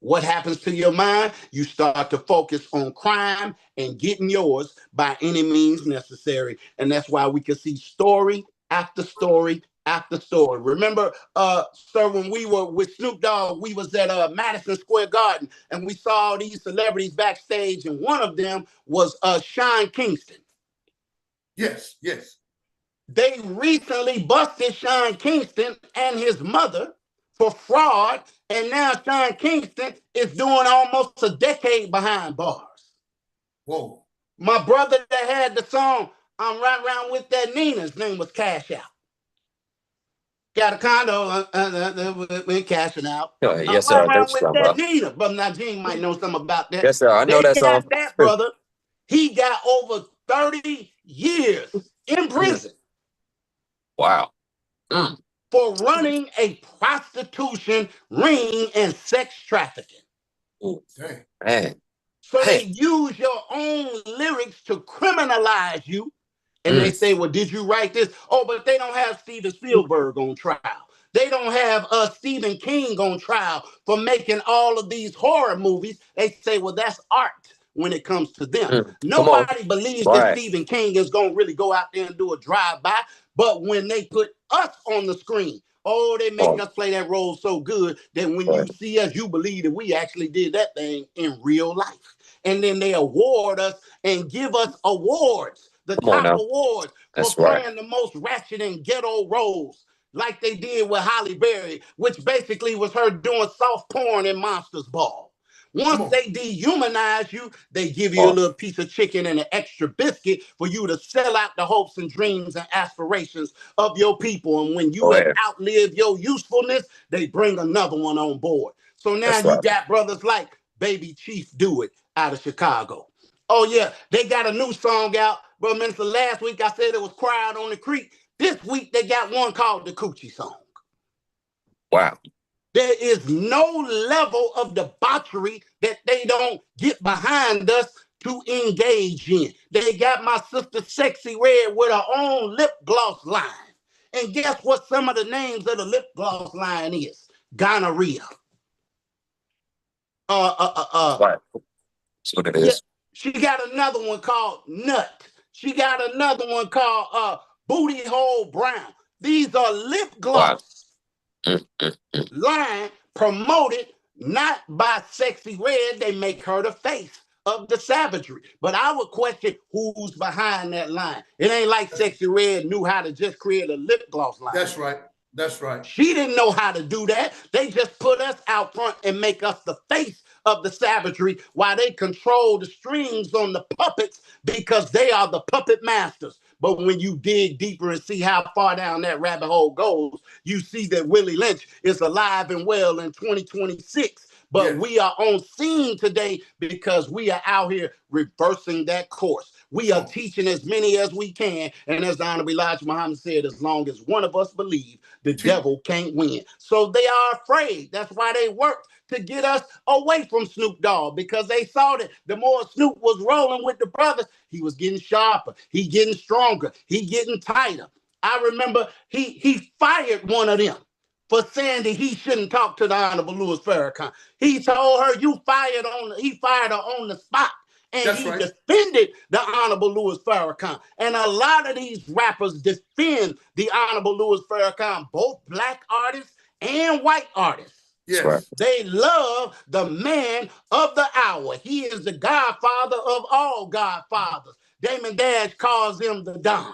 what happens to your mind? You start to focus on crime and getting yours by any means necessary. And that's why we can see story after story after story. Remember, sir, when we were with Snoop Dogg, we was at Madison Square Garden, and we saw all these celebrities backstage, and one of them was Sean Kingston. Yes, yes. They recently busted Sean Kingston and his mother for fraud, and now Sean Kingston is doing almost a decade behind bars. Whoa. My brother that had the song, I'm Right Round With That Nina, his name was Cash Out. Got a condo, we're cashing out. Yes, sir. I'm right around with that About. Nina. Brother Najee might know something about that. Yes, sir. I know that song. That brother. He got over 30 years in prison. Wow. For running a prostitution ring and sex trafficking. Ooh, man. So they use your own lyrics to criminalize you. And they say, well, did you write this? Oh, but they don't have Steven Spielberg on trial. They don't have Stephen King on trial for making all of these horror movies. They say, well, that's art when it comes to them. Nobody believes that Stephen King is going to really go out there and do a drive-by. But when they put us on the screen, they make us play that role so good that when you see us, you believe that we actually did that thing in real life. And then they award us and give us awards. The top awards for playing the most ratchet and ghetto roles, like they did with Halle Berry, which basically was her doing soft porn in Monsters Ball. Once they dehumanize you, they give you a little piece of chicken and an extra biscuit for you to sell out the hopes and dreams and aspirations of your people. And when you outlive your usefulness, they bring another one on board. So now you got brothers like Baby Chief Do It out of Chicago. Oh, yeah, they got a new song out. Bro, Minister, last week I said it was Cried on the Creek. This week they got one called the Coochie Song. Wow. There is no level of debauchery that they don't get behind us to engage in. They got my sister Sexy Red with her own lip gloss line. And guess what some of the names of the lip gloss line is? Gonorrhea. That's what it is. Yeah, she got another one called Nut. She got another one called Booty Hole Brown. These are lip gloss line promoted not by Sexy Red. They make her the face of the savagery. But I would question who's behind that line. It ain't like Sexy Red knew how to just create a lip gloss line. That's right. That's right. She didn't know how to do that. They just put us out front and make us the face of the savagery while they control the strings on the puppets because they are the puppet masters. But when you dig deeper and see how far down that rabbit hole goes, you see that Willie Lynch is alive and well in 2026. But we are on scene today because we are out here reversing that course. We are teaching as many as we can. And as the Honorable Elijah Muhammad said, as long as one of us believe, the devil can't win. So they are afraid. That's why they worked to get us away from Snoop Dogg, because they saw that the more Snoop was rolling with the brothers, he was getting sharper, he getting stronger, he getting tighter. I remember he fired one of them for saying that he shouldn't talk to the Honorable Louis Farrakhan. He told her he fired her on the spot. And he defended the Honorable Louis Farrakhan. And a lot of these rappers defend the Honorable Louis Farrakhan, both black artists and white artists. Yes. They love the man of the hour. He is the godfather of all godfathers. Damon Dash calls him the Don.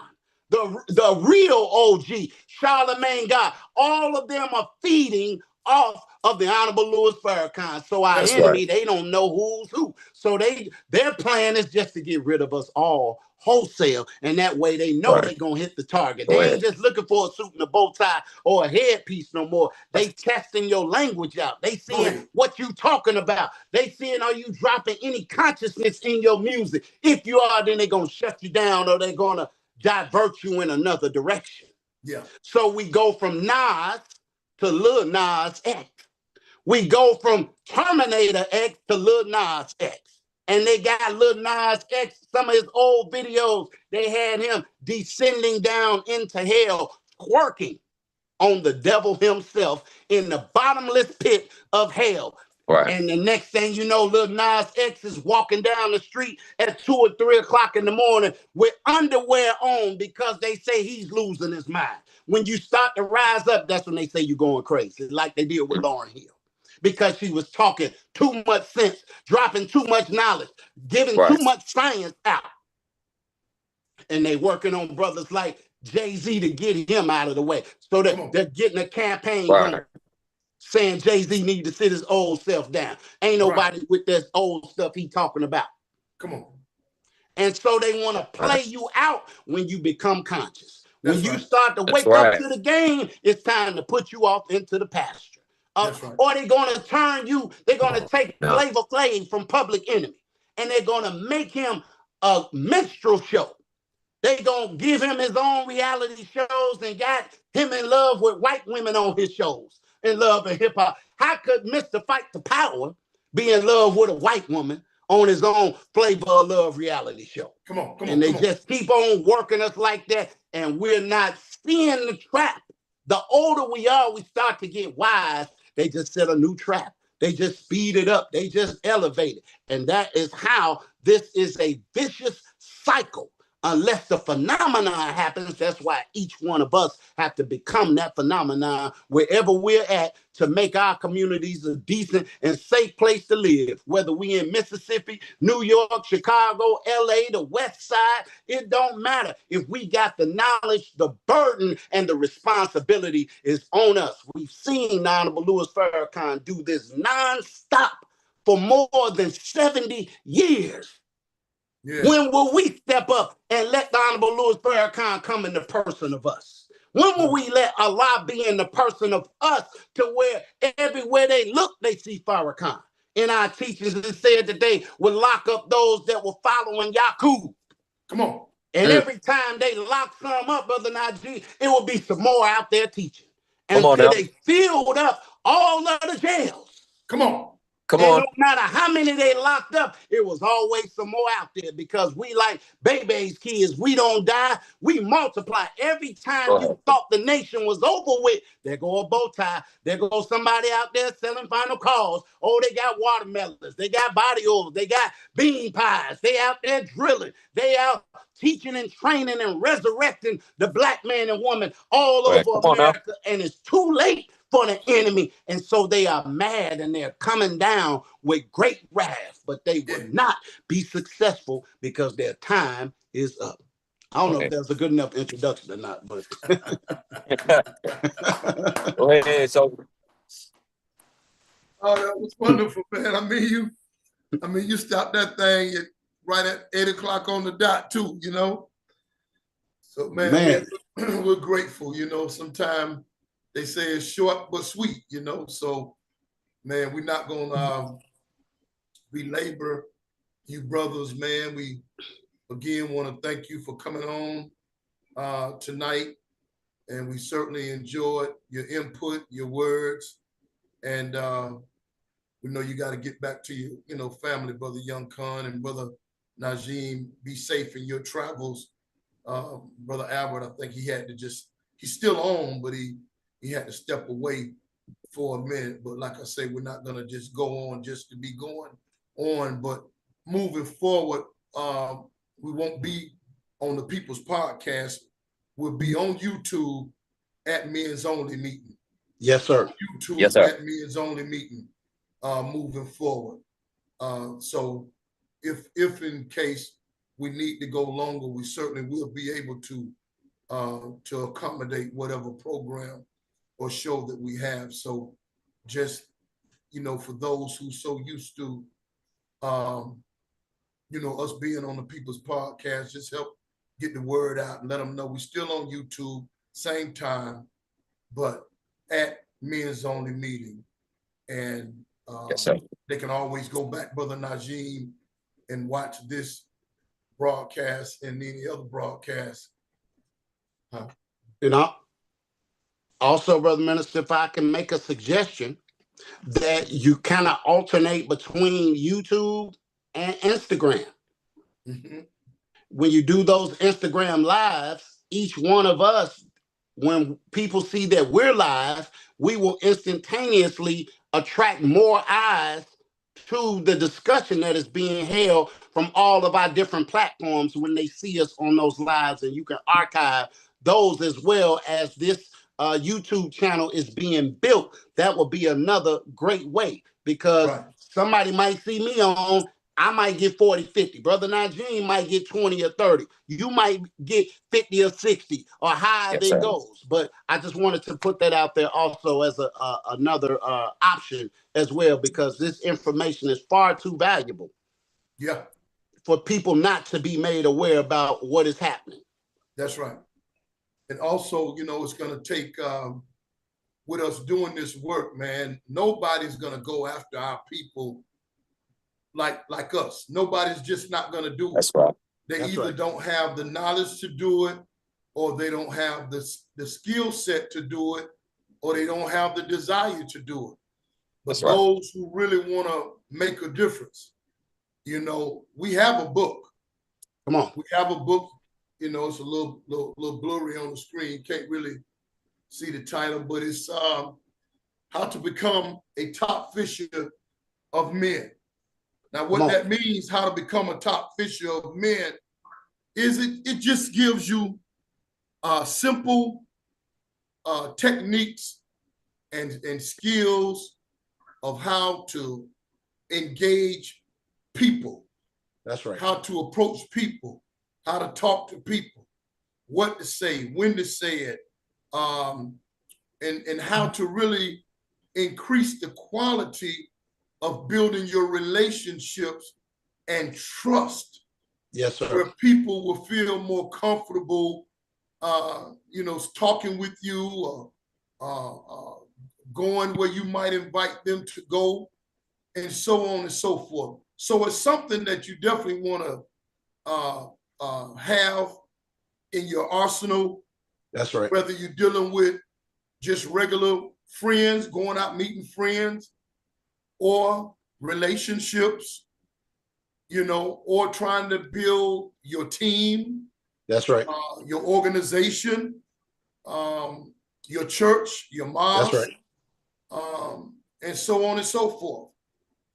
The real OG, Charlemagne God. All of them are feeding off of the Honorable Louis Farrakhan. So our enemy, they don't know who's who. So their plan is just to get rid of us all wholesale, and that way they know they're gonna hit the target. They ain't just looking for a suit and a bow tie or a headpiece no more. They testing your language out. They seeing what you talking about. They seeing, are you dropping any consciousness in your music? If you are, then they're gonna shut you down, or they're gonna divert you in another direction. Yeah. So we go from Nas to Lil Nas X. We go from Terminator X to Lil Nas X. And they got Lil Nas X, some of his old videos, they had him descending down into hell, twerking on the devil himself in the bottomless pit of hell. Right. And the next thing you know, Lil Nas X is walking down the street at 2 or 3 o'clock in the morning with underwear on because they say he's losing his mind. When you start to rise up, that's when they say you're going crazy, like they did with Lauryn Hill. Because she was talking too much sense, dropping too much knowledge, giving too much science out. And they working on brothers like Jay-Z to get him out of the way. So that they're getting a campaign going, saying Jay-Z need to sit his old self down. Ain't nobody with this old stuff he talking about. Come on. And so they want to play you out when you become conscious. When you right. start to wake up to the game, it's time to put you off into the pasture. Or they're going to turn you, they're going to take Flavor Flav from Public Enemy, and they're going to make him a minstrel show. They're going to give him his own reality shows and got him in love with white women on his shows, in love with hip hop. How could Mr. Fight the Power be in love with a white woman on his own Flavor of Love reality show? Come on. And they just keep on working us like that, and we're not seeing the trap. The older we are, we start to get wise. They just set a new trap. They just speed it up. They just elevate it. And that is how this is a vicious cycle. Unless the phenomenon happens, that's why each one of us have to become that phenomenon wherever we're at to make our communities a decent and safe place to live. Whether we in Mississippi, New York, Chicago, LA, the West Side, it don't matter. If we got the knowledge, the burden and the responsibility is on us. We've seen Honorable Louis Farrakhan do this nonstop for more than 70 years. Yeah. When will we step up and let the Honorable Louis Farrakhan come in the person of us? When will we let Allah be in the person of us to where everywhere they look, they see Farrakhan? In our teachings, it said that they would lock up those that were following Yaqub. Come on. And every time they lock some up, Brother Najee, it will be some more out there teaching. Until they filled up all of the jails. Come on. No matter how many they locked up, it was always some more out there because we like Bebe's kids. We don't die, we multiply. Every time you thought the nation was over with, there go a bow tie. There goes somebody out there selling final calls. Oh, they got watermelons. They got body oils. They got bean pies. They out there drilling. They out teaching and training and resurrecting the black man and woman all over America. And it's too late for the enemy, and so they are mad and they're coming down with great wrath, but they will not be successful because their time is up. I don't know if that's a good enough introduction or not, but so oh, that was wonderful, man. I mean, you stopped that thing right at 8 o'clock on the dot, too. You know. So, man. We're grateful. You know, sometimes they say it's short but sweet, you know. So, man, we're not gonna belabor you brothers, man. We again want to thank you for coming on tonight, and we certainly enjoyed your input, your words, and we know you got to get back to your, family, Brother Young Khan and Brother Najim. Be safe in your travels. Brother Albert, I think he's still on, but he had to step away for a minute. But like I say, we're not going to just go on just to be going on. But moving forward, we won't be on the People's Podcast. We'll be on YouTube at Men's Only Meeting. Yes, sir. YouTube at Men's Only Meeting moving forward. So if in case we need to go longer, we certainly will be able to accommodate whatever program or show that we have. So just, for those who so used to us being on the People's Podcast just help get the word out and let them know we're still on YouTube, same time, but at Men's Only Meeting. And Yes, sir. they can always go back, Brother Najim, and watch this broadcast and any other broadcast. Also, Brother Minister, if I can make a suggestion, that you kind of alternate between YouTube and Instagram. Mm-hmm. When you do those Instagram lives, each one of us, when people see that we're live, we will instantaneously attract more eyes to the discussion that is being held from all of our different platforms when they see us on those lives, and you can archive those as well as this YouTube channel is being built. That will be another great way, because somebody might see me on, I might get 40, 50. Brother Najim might get 20 or 30. You might get 50 or 60, or however it goes. But I just wanted to put that out there also as another option as well, because this information is far too valuable. Yeah. For people not to be made aware about what is happening. That's right. And also, it's going to take, with us doing this work, man, nobody's going to go after our people like us. Nobody's just not going to do it. That's right. They either don't have the knowledge to do it, or they don't have the skill set to do it, or they don't have the desire to do it. But those who really want to make a difference, we have a book. Come on. We have a book. It's a little blurry on the screen. Can't really see the title, but it's How to Become a Top Fisher of Men. Now, what that means, how to become a top fisher of men, is it just gives you simple techniques and skills of how to engage people. That's right. How to approach people, how to talk to people, what to say, when to say it, and how to really increase the quality of building your relationships and trust. Yes, sir. Where people will feel more comfortable, talking with you, or going where you might invite them to go, and so on and so forth. So it's something that you definitely want to have in your arsenal. That's right. Whether you're dealing with just regular friends, going out meeting friends, or relationships, or trying to build your team. That's right. Your organization, your church, your mosque. That's right. And so on and so forth.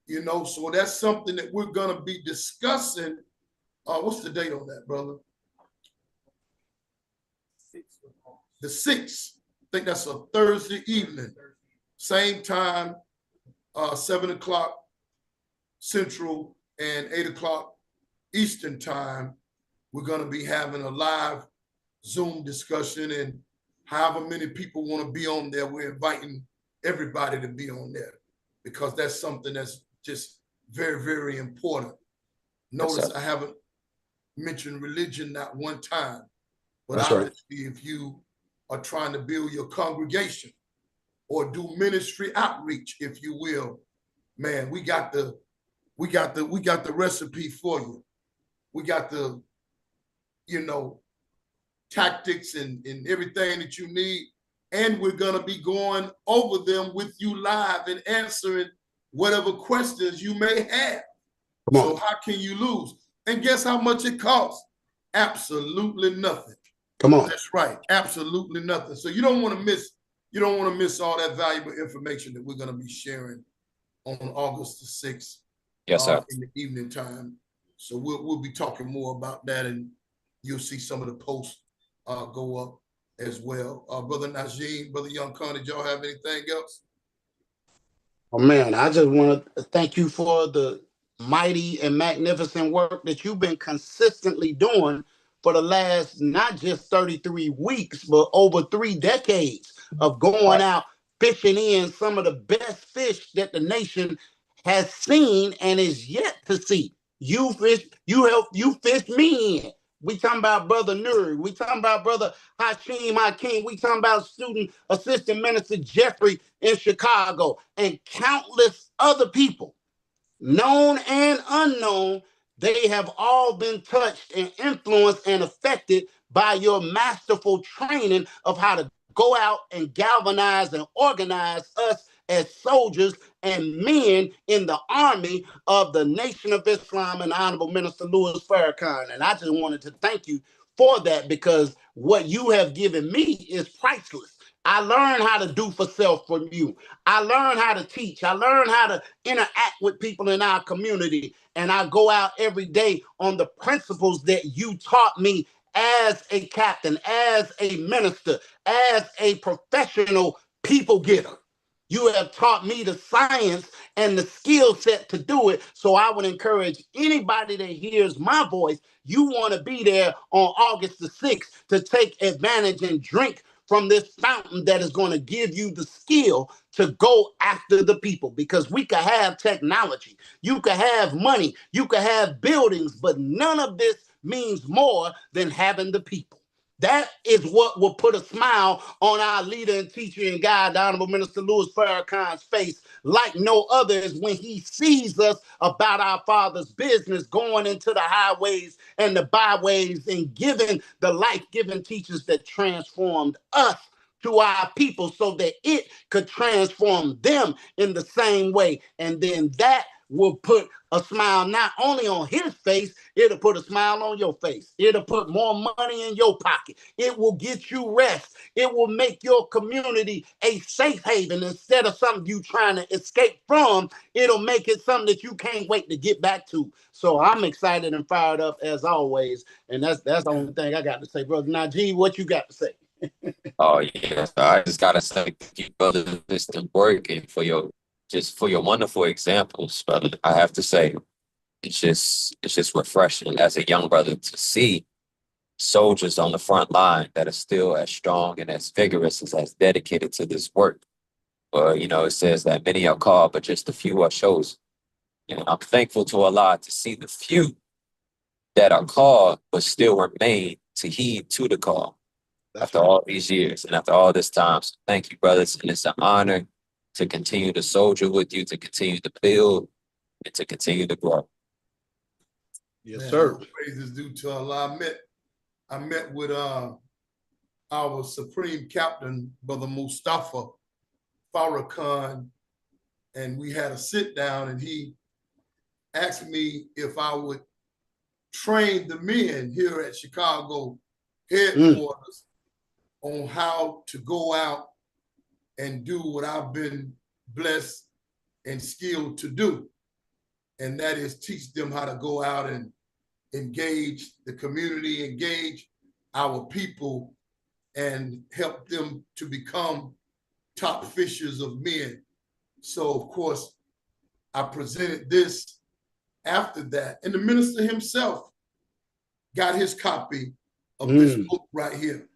So that's something that we're going to be discussing. What's the date on that, brother? The 6th. I think that's a Thursday evening. Same time, 7 o'clock Central and 8 o'clock Eastern time. We're going to be having a live Zoom discussion, and however many people want to be on there, we're inviting everybody to be on there, because that's something that's just very, very important. Notice I haven't mentioned religion not one time, but obviously if you are trying to build your congregation or do ministry outreach, if you will, man, we got the recipe for you. We got the, tactics and everything that you need. And we're going to be going over them with you live and answering whatever questions you may have. So how can you lose? And guess how much it costs? Absolutely nothing. Come on. That's right. Absolutely nothing. So you don't want to miss all that valuable information that we're going to be sharing on August the 6th. Yes, sir. In the evening time. So we'll be talking more about that, and you'll see some of the posts go up as well. Brother Najim, Brother Young Khan, did y'all have anything else? Oh man, I just want to thank you for the mighty and magnificent work that you've been consistently doing for the last not just 33 weeks, but over 3 decades of going out fishing in some of the best fish that the nation has seen and is yet to see. You fish me in. We talking about Brother Nuri. We talking about Brother Hakeem. We talking about Student Assistant Minister Jeffrey in Chicago and countless other people, known and unknown. They have all been touched and influenced and affected by your masterful training of how to go out and galvanize and organize us as soldiers and men in the army of the Nation of Islam and Honorable Minister Louis Farrakhan. And I just wanted to thank you for that, because what you have given me is priceless. I learned how to do for self from you. I learned how to teach. I learned how to interact with people in our community. And I go out every day on the principles that you taught me as a captain, as a minister, as a professional people getter. You have taught me the science and the skill set to do it. So I would encourage anybody that hears my voice, you want to be there on August the 6th to take advantage and drink from this fountain that is going to give you the skill to go after the people. Because we could have technology, you could have money, you could have buildings, but none of this means more than having the people. That is what will put a smile on our leader and teacher and guide, the Honorable Minister Louis Farrakhan's face like no others when he sees us about our Father's business, going into the highways and the byways and giving the life-giving teachers that transformed us to our people so that it could transform them in the same way. And then that will put a smile not only on his face, it'll put a smile on your face. It'll put more money in your pocket. It will get you rest. It will make your community a safe haven instead of something you trying to escape from. It'll make it something that you can't wait to get back to. So I'm excited and fired up as always. And that's the only thing I got to say. Brother Najee, what you got to say? Oh yeah, I just gotta say thank you, brother, for this work and for your wonderful examples, brother. I have to say, it's just refreshing as a young brother to see soldiers on the front line that are still as strong and as vigorous as dedicated to this work. You know, it says that many are called, but just a few are chosen. And I'm thankful to Allah to see the few that are called, but still remain to heed to the call. After all these years and after all this time. So thank you, brothers. And it's an honor to continue to soldier with you, to continue to build, and to continue to grow. Yes, sir. Praises due to Allah. I met with our Supreme Captain, Brother Mustafa Farrakhan, and we had a sit down, and he asked me if I would train the men here at Chicago headquarters on how to go out and do what I've been blessed and skilled to do. And that is teach them how to go out and engage the community, engage our people, and help them to become top fishers of men. So of course, I presented this after that. And the minister himself got his copy of this book right here.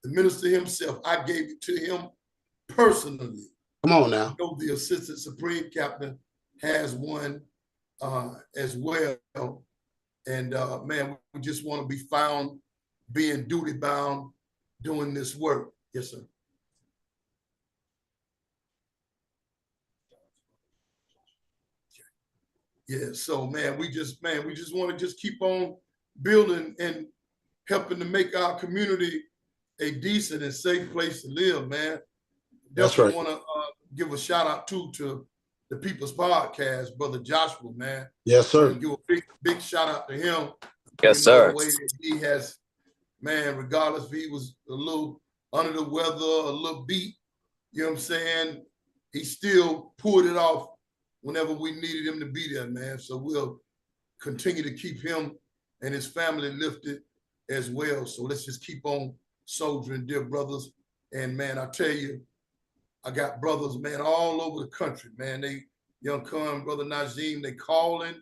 The minister himself, I gave it to him personally. Come on now. I know the Assistant Supreme Captain has one as well. And man, we just want to be found being duty bound, doing this work. Yes, sir. Yeah, so man, we just want to just keep on building and helping to make our community a decent and safe place to live, man. That's right. Definitely want to give a shout out to the People's Podcast, Brother Joshua, man. Yes, sir. Give a big shout out to him. Yes, sir. The way that he has, man, regardless if he was a little under the weather, a little beat, you know what I'm saying? He still pulled it off whenever we needed him to be there, man. So we'll continue to keep him and his family lifted as well. So let's just keep on soldiering, dear brothers. And man, I tell you, I got brothers, man, all over the country, man. They, Young Khan, Brother Najim, they calling.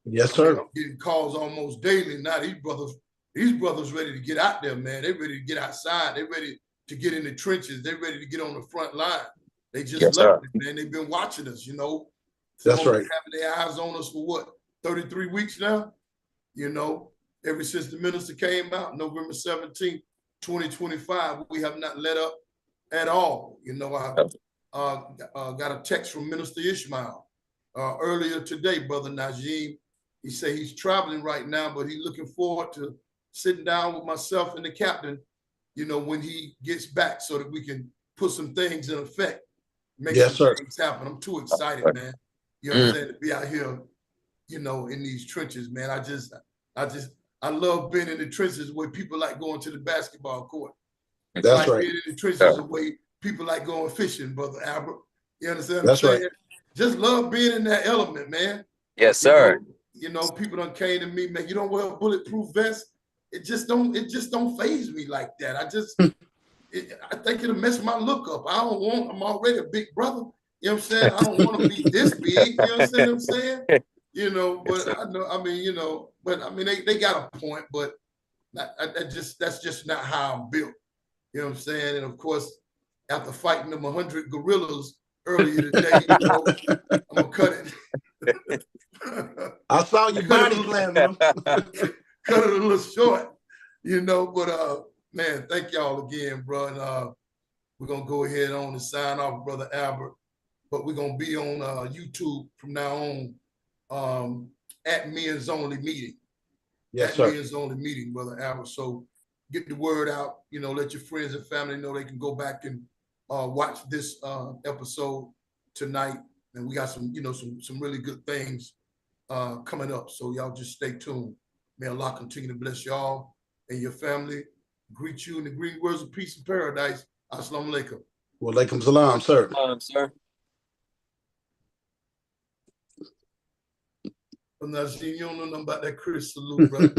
Yes, sir. I'm getting calls almost daily. Now these brothers ready to get out there, man. They ready to get outside. They ready to get in the trenches. They ready to get on the front line. They just love it, man. They've been watching us, you know. That's right. Having their eyes on us for what, 33 weeks now, you know, ever since the minister came out, November 17th, 2025, we have not let up at all. You know, I got a text from Minister Ishmael earlier today, Brother Najim. He said he's traveling right now, but he's looking forward to sitting down with myself and the captain, you know, when he gets back so that we can put some things in effect, make some things happen. I'm too excited, man. You know what I'm saying? To be out here, you know, in these trenches, man. I love being in the trenches where people like going to the basketball court. That's right. Being in the trenches the way people like going fishing, Brother Albert. You understand what I'm saying? Right. Just love being in that element, man. Yes, sir. You know, people done came to me, man, you don't wear a bulletproof vest. It just don't faze me like that. I think it'll mess my look up. I'm already a big brother. You know what I'm saying? I don't want to be this big. You understand what I'm saying? You know, but I know, I mean, you know, but I mean, they got a point, but that's just not how I'm built. You know what I'm saying? And of course, after fighting them 100 gorillas earlier today, you know, I'm gonna cut it. I saw your body slam them. Cut it a little short, you know, but man, thank y'all again, bro. And we're gonna go ahead on and sign off, Brother Albert. But we're gonna be on YouTube from now on at Men's Only Meeting. Yes, at sir. Men's Only Meeting, Brother Albert. So get the word out, you know, let your friends and family know they can go back and watch this episode tonight. And we got some, you know, some really good things coming up. So y'all just stay tuned. May Allah continue to bless y'all and your family. Greet you in the green words of peace and paradise. Assalamu alaikum. Wa alaikum salam, sir. Sir. I'm not seeing you don't know nothing about that Chris salute, brother.